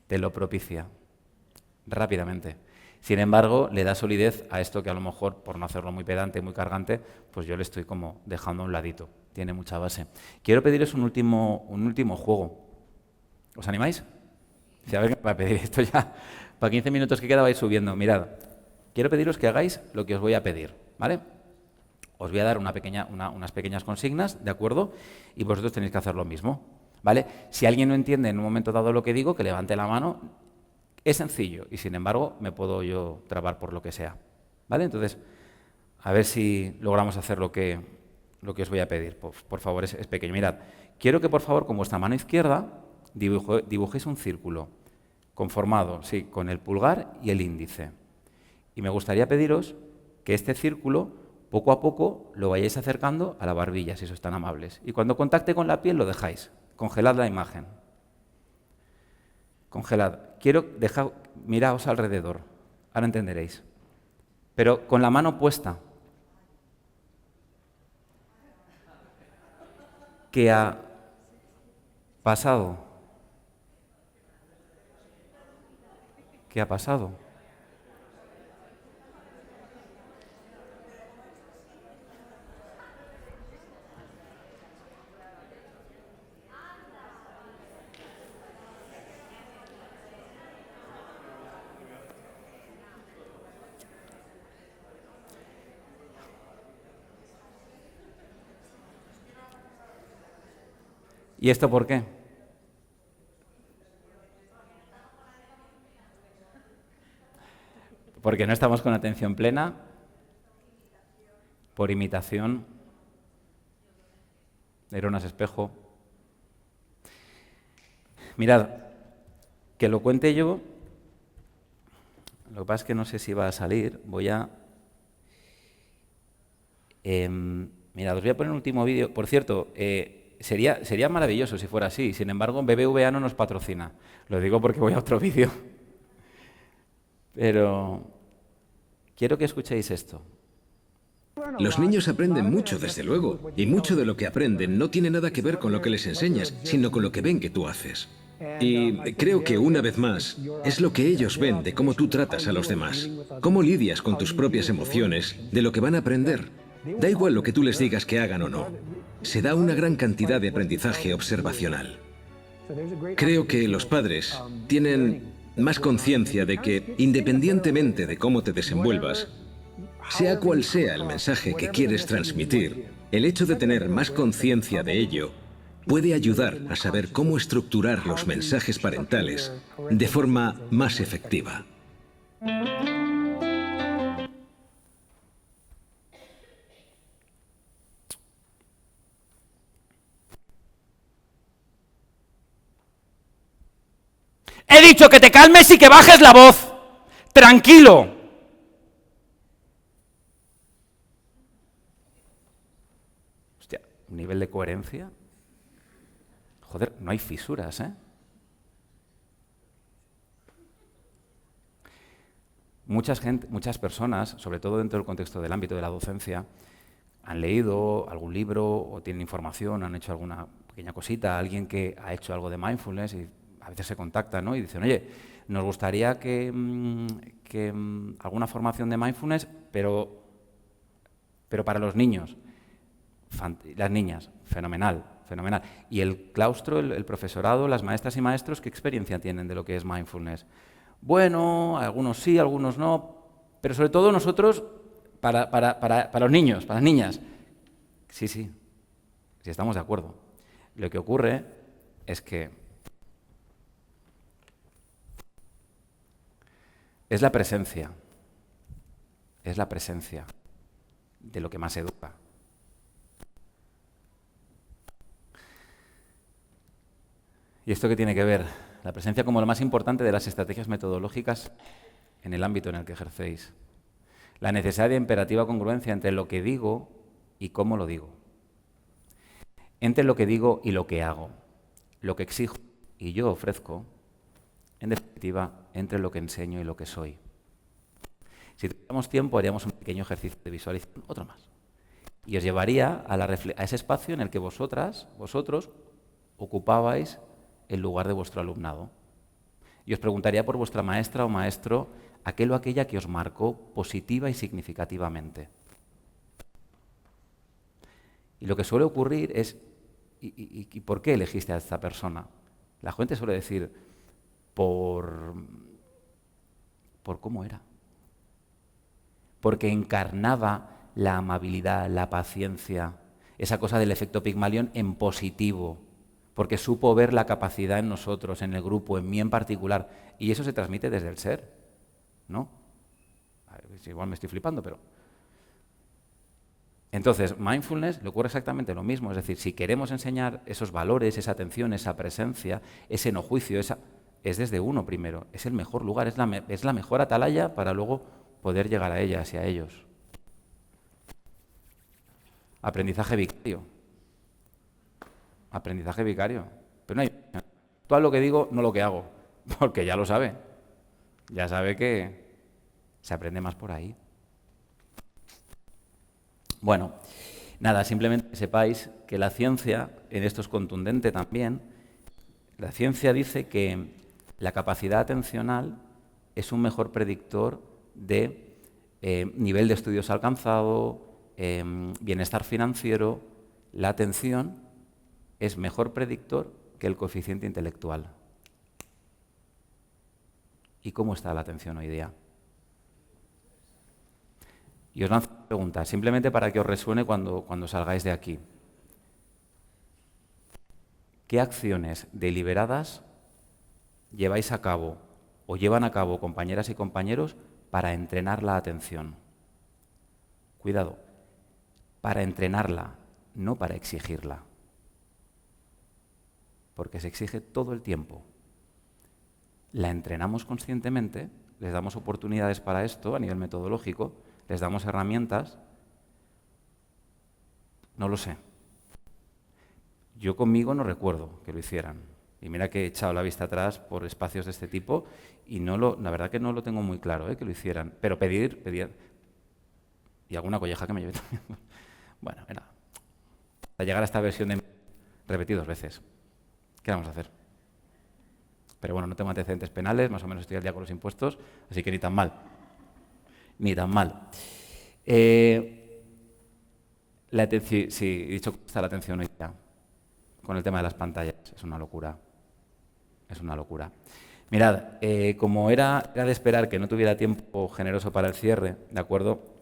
Te lo propicia rápidamente. Sin embargo, le da solidez a esto que a lo mejor, por no hacerlo muy pedante, muy cargante, pues yo le estoy como dejando a un ladito. Tiene mucha base. Quiero pediros un último juego. ¿Os animáis? Sí, a ver qué me va a pedir esto ya. Para 15 minutos que queda vais subiendo. Mirad, quiero pediros que hagáis lo que os voy a pedir, ¿vale? Os voy a dar unas pequeñas consignas, ¿de acuerdo? Y vosotros tenéis que hacer lo mismo, ¿vale? Si alguien no entiende en un momento dado lo que digo, que levante la mano. Es sencillo y, sin embargo, me puedo yo trabar por lo que sea, ¿vale? Entonces, a ver si logramos hacer lo que os voy a pedir. Por favor, es pequeño. Mirad, quiero que, por favor, con vuestra mano izquierda dibujéis un círculo conformado, sí, con el pulgar y el índice. Y me gustaría pediros que este círculo, poco a poco, lo vayáis acercando a la barbilla, si sois tan amables. Y cuando contacte con la piel, lo dejáis. Congelad la imagen. Congelad. Quiero dejar, miraos alrededor, ahora entenderéis, pero con la mano puesta. ¿Qué ha pasado? ¿Qué ha pasado? ¿Y esto por qué? Porque no estamos con atención plena, por imitación, neuronas espejo. Mirad, que lo cuente yo, lo que pasa es que no sé si va a salir, voy a... mirad, os voy a poner un último vídeo. Por cierto, sería maravilloso si fuera así, sin embargo, BBVA no nos patrocina. Lo digo porque voy a otro vídeo. Pero quiero que escuchéis esto. Los niños aprenden mucho, desde luego, y mucho de lo que aprenden no tiene nada que ver con lo que les enseñas, sino con lo que ven que tú haces. Y creo que, una vez más, es lo que ellos ven de cómo tú tratas a los demás, cómo lidias con tus propias emociones, de lo que van a aprender. Da igual lo que tú les digas que hagan o no. Se da una gran cantidad de aprendizaje observacional. Creo que los padres tienen más conciencia de que, independientemente de cómo te desenvuelvas, sea cual sea el mensaje que quieres transmitir, el hecho de tener más conciencia de ello puede ayudar a saber cómo estructurar los mensajes parentales de forma más efectiva. He dicho que te calmes y que bajes la voz. Tranquilo. Hostia, un nivel de coherencia. Joder, no hay fisuras, ¿eh? Muchas personas, sobre todo dentro del contexto del ámbito de la docencia, han leído algún libro o tienen información, han hecho alguna pequeña cosita, alguien que ha hecho algo de mindfulness y a veces se contactan, ¿no? Y dicen, oye, nos gustaría que alguna formación de mindfulness, pero para los niños, las niñas, fenomenal. Y el claustro, el profesorado, las maestras y maestros, ¿qué experiencia tienen de lo que es mindfulness? Bueno, algunos sí, algunos no, pero sobre todo nosotros, para los niños, para las niñas. Sí, estamos de acuerdo. Lo que ocurre es que es la presencia de lo que más educa. ¿Y esto qué tiene que ver? La presencia como lo más importante de las estrategias metodológicas en el ámbito en el que ejercéis. La necesaria e imperativa congruencia entre lo que digo y cómo lo digo. Entre lo que digo y lo que hago. Lo que exijo y yo ofrezco. En definitiva, entre lo que enseño y lo que soy. Si tuviéramos tiempo, haríamos un pequeño ejercicio de visualización, otro más. Y os llevaría a ese espacio en el que vosotros ocupabais el lugar de vuestro alumnado. Y os preguntaría por vuestra maestra o maestro aquel o aquella que os marcó positiva y significativamente. Y lo que suele ocurrir es, ¿y por qué elegiste a esta persona? La gente suele decir, por cómo era. Porque encarnaba la amabilidad, la paciencia, esa cosa del efecto Pigmalión en positivo. Porque supo ver la capacidad en nosotros, en el grupo, en mí en particular. Y eso se transmite desde el ser, ¿no? Igual me estoy flipando, pero... Entonces, mindfulness le ocurre exactamente lo mismo. Es decir, si queremos enseñar esos valores, esa atención, esa presencia, ese no juicio, es desde uno primero. Es el mejor lugar, es la mejor atalaya para luego poder llegar a ellas y a ellos. Aprendizaje vicario. Aprendizaje vicario. Pero no hay... Todo lo que digo, no lo que hago. Porque ya lo sabe. Ya sabe que se aprende más por ahí. Bueno, nada, simplemente que sepáis que la ciencia, en esto es contundente también, la ciencia dice que la capacidad atencional es un mejor predictor de nivel de estudios alcanzado, bienestar financiero. La atención es mejor predictor que el coeficiente intelectual. ¿Y cómo está la atención hoy día? Y os lanzo una pregunta, simplemente para que os resuene cuando salgáis de aquí. ¿Qué acciones deliberadas lleváis a cabo o llevan a cabo compañeras y compañeros para entrenar la atención? Cuidado, para entrenarla, no para exigirla. Porque se exige todo el tiempo. La entrenamos conscientemente, les damos oportunidades para esto a nivel metodológico, les damos herramientas. No lo sé. Yo conmigo no recuerdo que lo hicieran. Y mira que he echado la vista atrás por espacios de este tipo y la verdad que no lo tengo muy claro, que lo hicieran. Pero pedir. Y alguna colleja que me llevé también. Bueno, era hasta llegar a esta versión de repetí 2 veces. ¿Qué vamos a hacer? Pero bueno, no tengo antecedentes penales, más o menos estoy al día con los impuestos, así que ni tan mal. Ni tan mal. Sí, he dicho que está la atención hoy día con el tema de las pantallas. Es una locura. Es una locura. Mirad, como era de esperar que no tuviera tiempo generoso para el cierre, ¿de acuerdo?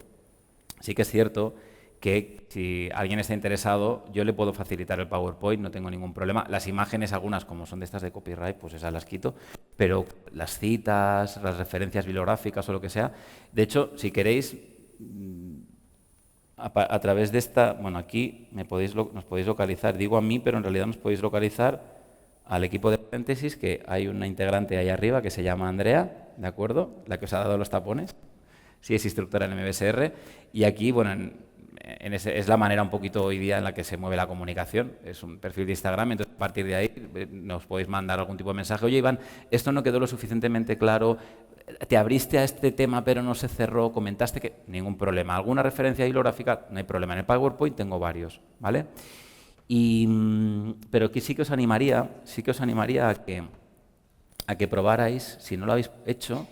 Sí que es cierto que si alguien está interesado, yo le puedo facilitar el PowerPoint, no tengo ningún problema. Las imágenes, algunas como son de estas de copyright, pues esas las quito, pero las citas, las referencias bibliográficas o lo que sea. De hecho, si queréis, a través de esta, bueno, aquí nos podéis localizar, digo a mí, pero en realidad nos podéis localizar al equipo de paréntesis, que hay una integrante ahí arriba que se llama Andrea, ¿de acuerdo? La que os ha dado los tapones. Sí, es instructora en MBSR. Y aquí, bueno, es la manera un poquito hoy día en la que se mueve la comunicación. Es un perfil de Instagram, entonces a partir de ahí nos podéis mandar algún tipo de mensaje. Oye, Iván, esto no quedó lo suficientemente claro, te abriste a este tema pero no se cerró, comentaste que... Ningún problema. ¿Alguna referencia bibliográfica? No hay problema. En el PowerPoint tengo varios, ¿vale? Pero aquí sí que os animaría a que probarais, si no lo habéis hecho,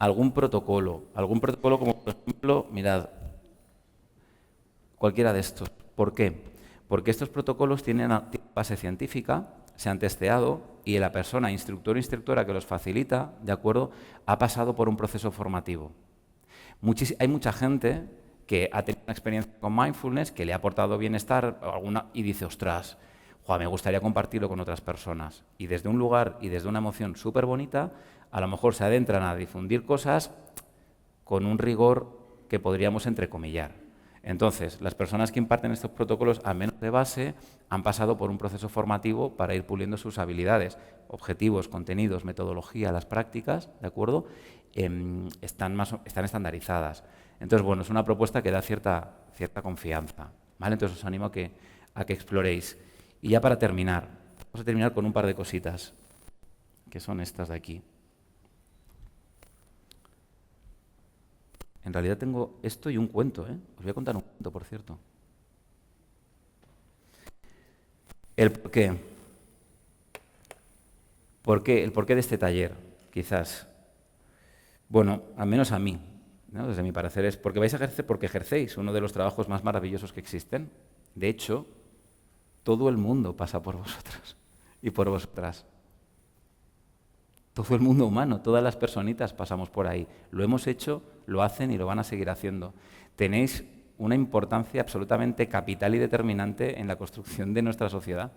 algún protocolo como por ejemplo, mirad, cualquiera de estos. ¿Por qué? Porque estos protocolos tienen base científica, se han testeado y la persona, instructor o instructora que los facilita, ¿de acuerdo?, ha pasado por un proceso formativo. Hay mucha gente que ha tenido una experiencia con mindfulness, que le ha aportado bienestar y dice, ostras, me gustaría compartirlo con otras personas. Y desde un lugar y desde una emoción súper bonita, a lo mejor se adentran a difundir cosas con un rigor que podríamos entrecomillar. Entonces, las personas que imparten estos protocolos, al menos de base, han pasado por un proceso formativo para ir puliendo sus habilidades, objetivos, contenidos, metodología, las prácticas, ¿de acuerdo? Están estandarizadas. Entonces, bueno, es una propuesta que da cierta confianza, ¿vale? Entonces os animo a que exploréis. Y ya para terminar, vamos a terminar con un par de cositas, que son estas de aquí. En realidad tengo esto y un cuento, ¿eh? Os voy a contar un cuento, por cierto. El porqué. El porqué de este taller, quizás. Bueno, al menos a mí, ¿no? Desde mi parecer es porque vais a ejercer, porque ejercéis uno de los trabajos más maravillosos que existen. De hecho, todo el mundo pasa por vosotros y por vosotras. Todo el mundo humano, todas las personitas pasamos por ahí. Lo hemos hecho, lo hacen y lo van a seguir haciendo. Tenéis una importancia absolutamente capital y determinante en la construcción de nuestra sociedad.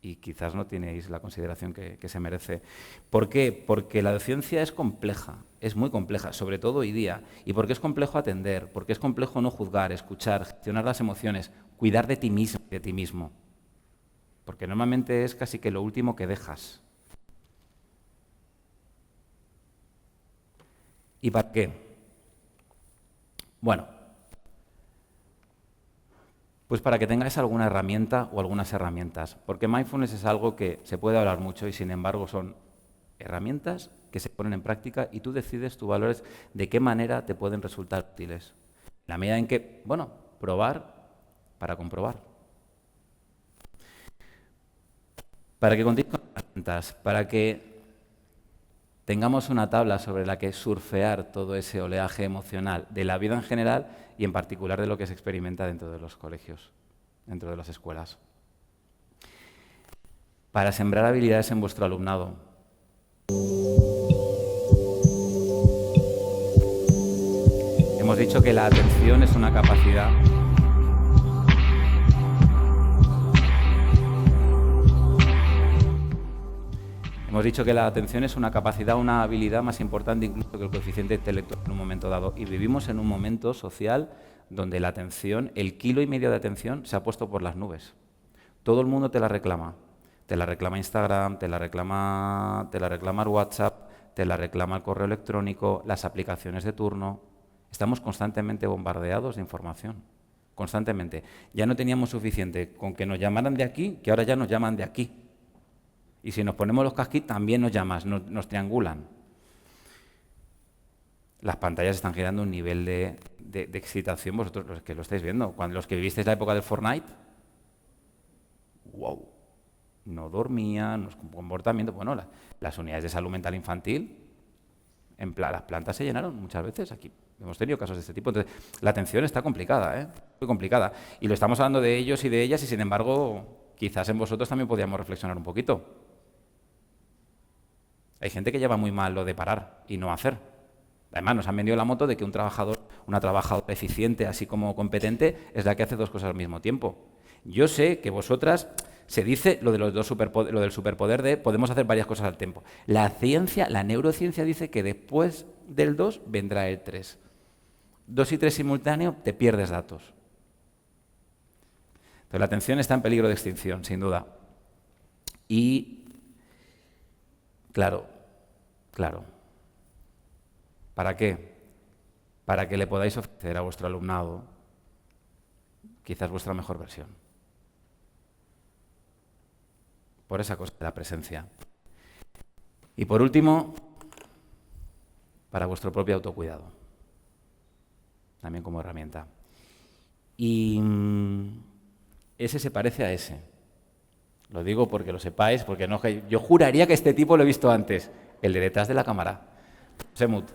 Y quizás no tenéis la consideración que se merece. ¿Por qué? Porque la docencia es compleja, es muy compleja, sobre todo hoy día. ¿Y por qué es complejo atender? Porque es complejo no juzgar, escuchar, gestionar las emociones, cuidar de ti mismo, de ti mismo. Porque normalmente es casi que lo último que dejas. ¿Y para qué? Bueno, pues para que tengáis alguna herramienta o algunas herramientas, porque mindfulness es algo que se puede hablar mucho y sin embargo son herramientas que se ponen en práctica y tú decides, tú valores de qué manera te pueden resultar útiles. La medida en que, bueno, probar para comprobar. Para que contéis con herramientas, para que tengamos una tabla sobre la que surfear todo ese oleaje emocional de la vida en general y en particular de lo que se experimenta dentro de los colegios, dentro de las escuelas. Para sembrar habilidades en vuestro alumnado. Hemos dicho que la atención es una capacidad. Hemos dicho que la atención es una capacidad, una habilidad más importante incluso que el coeficiente intelectual en un momento dado. Y vivimos en un momento social donde la atención, el 1,5 kilo de atención se ha puesto por las nubes. Todo el mundo te la reclama. Te la reclama Instagram, te la reclama WhatsApp, te la reclama el correo electrónico, las aplicaciones de turno. Estamos constantemente bombardeados de información. Constantemente. Ya no teníamos suficiente con que nos llamaran de aquí, que ahora ya nos llaman de aquí. Y si nos ponemos los casquitos, también nos llaman, nos triangulan. Las pantallas están generando un nivel de excitación, vosotros los que lo estáis viendo. Cuando los que vivisteis la época del Fortnite, wow, no dormían, no es un comportamiento. Bueno, las unidades de salud mental infantil, las plantas se llenaron muchas veces aquí. Hemos tenido casos de este tipo. Entonces, la atención está complicada, ¿eh? Muy complicada. Y lo estamos hablando de ellos y de ellas, y sin embargo, quizás en vosotros también podríamos reflexionar un poquito. Hay gente que lleva muy mal lo de parar y no hacer. Además, nos han vendido la moto de que una trabajadora eficiente, así como competente, es la que hace dos cosas al mismo tiempo. Yo sé que vosotras se dice lo de lo del superpoder de podemos hacer varias cosas al tiempo. La ciencia, la neurociencia dice que después del 2 vendrá el 3. 2 y 3 simultáneo, te pierdes datos. Entonces, la atención está en peligro de extinción, sin duda. Y, claro, ¿para qué? Para que le podáis ofrecer a vuestro alumnado quizás vuestra mejor versión. Por esa cosa de la presencia. Y por último, para vuestro propio autocuidado. También como herramienta. Y ese se parece a ese. Lo digo porque lo sepáis, porque no, yo juraría que este tipo lo he visto antes. El de detrás de la cámara. Semut.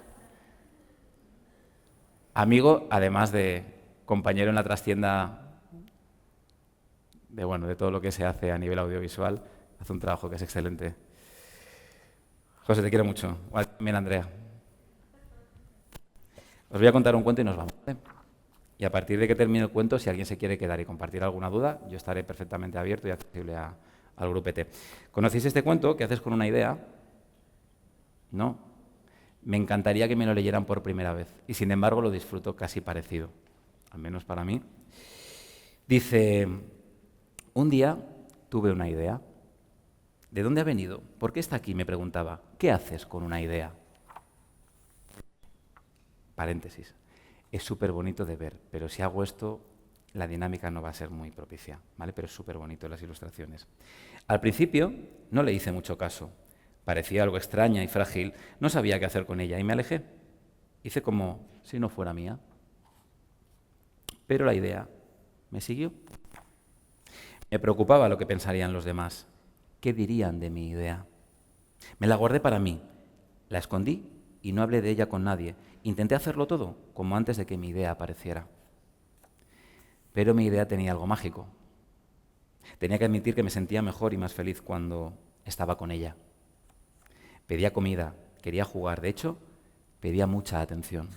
Amigo, además de compañero en la trastienda de todo lo que se hace a nivel audiovisual, hace un trabajo que es excelente. José, te quiero mucho. También Andrea. Os voy a contar un cuento y nos vamos. Y a partir de que termine el cuento, si alguien se quiere quedar y compartir alguna duda, yo estaré perfectamente abierto y accesible al grupete. ¿Conocéis este cuento? ¿Qué haces con una idea? No. Me encantaría que me lo leyeran por primera vez. Y sin embargo lo disfruto casi parecido. Al menos para mí. Dice, un día tuve una idea. ¿De dónde ha venido? ¿Por qué está aquí? Me preguntaba. ¿Qué haces con una idea? Paréntesis. Es súper bonito de ver, pero si hago esto, la dinámica no va a ser muy propicia, ¿vale? Pero es súper bonito las ilustraciones. Al principio no le hice mucho caso. Parecía algo extraña y frágil. No sabía qué hacer con ella y me alejé. Hice como si no fuera mía. Pero la idea me siguió. Me preocupaba lo que pensarían los demás. ¿Qué dirían de mi idea? Me la guardé para mí. La escondí y no hablé de ella con nadie. Intenté hacerlo todo como antes de que mi idea apareciera. Pero mi idea tenía algo mágico. Tenía que admitir que me sentía mejor y más feliz cuando estaba con ella. Pedía comida, quería jugar, de hecho, pedía mucha atención.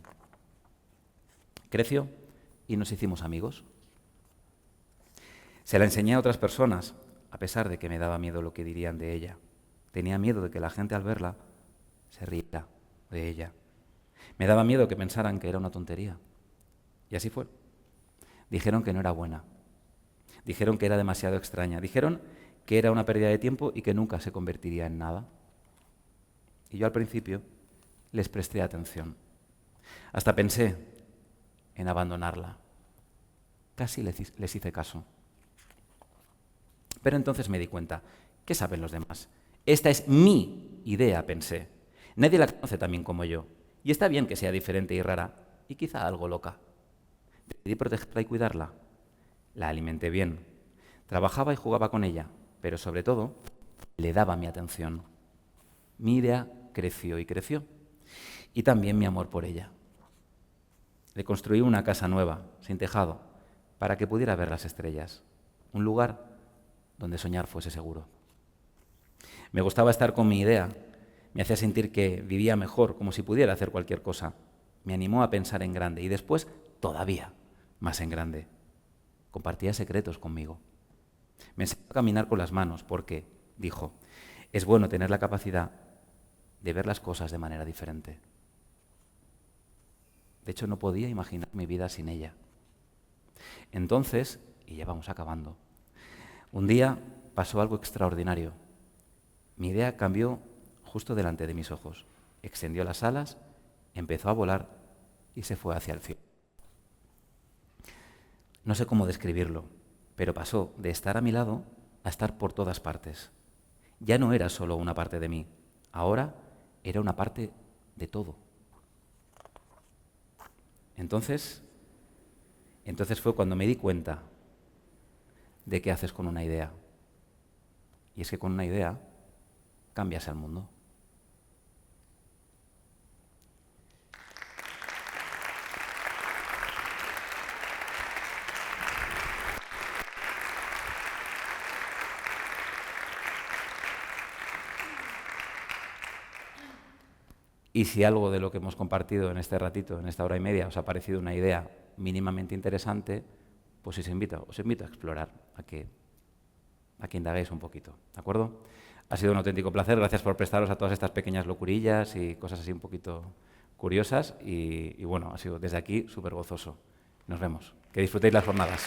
Creció y nos hicimos amigos. Se la enseñé a otras personas, a pesar de que me daba miedo lo que dirían de ella. Tenía miedo de que la gente al verla se riera de ella. Me daba miedo que pensaran que era una tontería. Y así fue. Dijeron que no era buena. Dijeron que era demasiado extraña. Dijeron que era una pérdida de tiempo y que nunca se convertiría en nada. Y yo al principio les presté atención. Hasta pensé en abandonarla. Casi les hice caso. Pero entonces me di cuenta, ¿qué saben los demás? Esta es mi idea, pensé. Nadie la conoce tan bien como yo. Y está bien que sea diferente y rara, y quizá algo loca. Decidí protegerla y cuidarla. La alimenté bien. Trabajaba y jugaba con ella, pero sobre todo, le daba mi atención. Mi idea creció y creció. Y también mi amor por ella. Le construí una casa nueva, sin tejado, para que pudiera ver las estrellas. Un lugar donde soñar fuese seguro. Me gustaba estar con mi idea. Me hacía sentir que vivía mejor, como si pudiera hacer cualquier cosa. Me animó a pensar en grande y después todavía más en grande. Compartía secretos conmigo. Me enseñó a caminar con las manos porque, dijo, es bueno tener la capacidad de ver las cosas de manera diferente. De hecho, no podía imaginar mi vida sin ella. Entonces, y ya vamos acabando, un día pasó algo extraordinario. Mi idea cambió justo delante de mis ojos. Extendió las alas, empezó a volar y se fue hacia el cielo. No sé cómo describirlo, pero pasó de estar a mi lado a estar por todas partes. Ya no era solo una parte de mí, ahora era una parte de todo. Entonces fue cuando me di cuenta de qué haces con una idea. Y es que con una idea cambias el mundo. Y si algo de lo que hemos compartido en este ratito, en esta hora y media, os ha parecido una idea mínimamente interesante, pues os invito a explorar, a que indaguéis un poquito, ¿de acuerdo? Ha sido un auténtico placer, gracias por prestaros a todas estas pequeñas locurillas y cosas así un poquito curiosas y bueno, ha sido desde aquí súper gozoso. Nos vemos. Que disfrutéis las jornadas.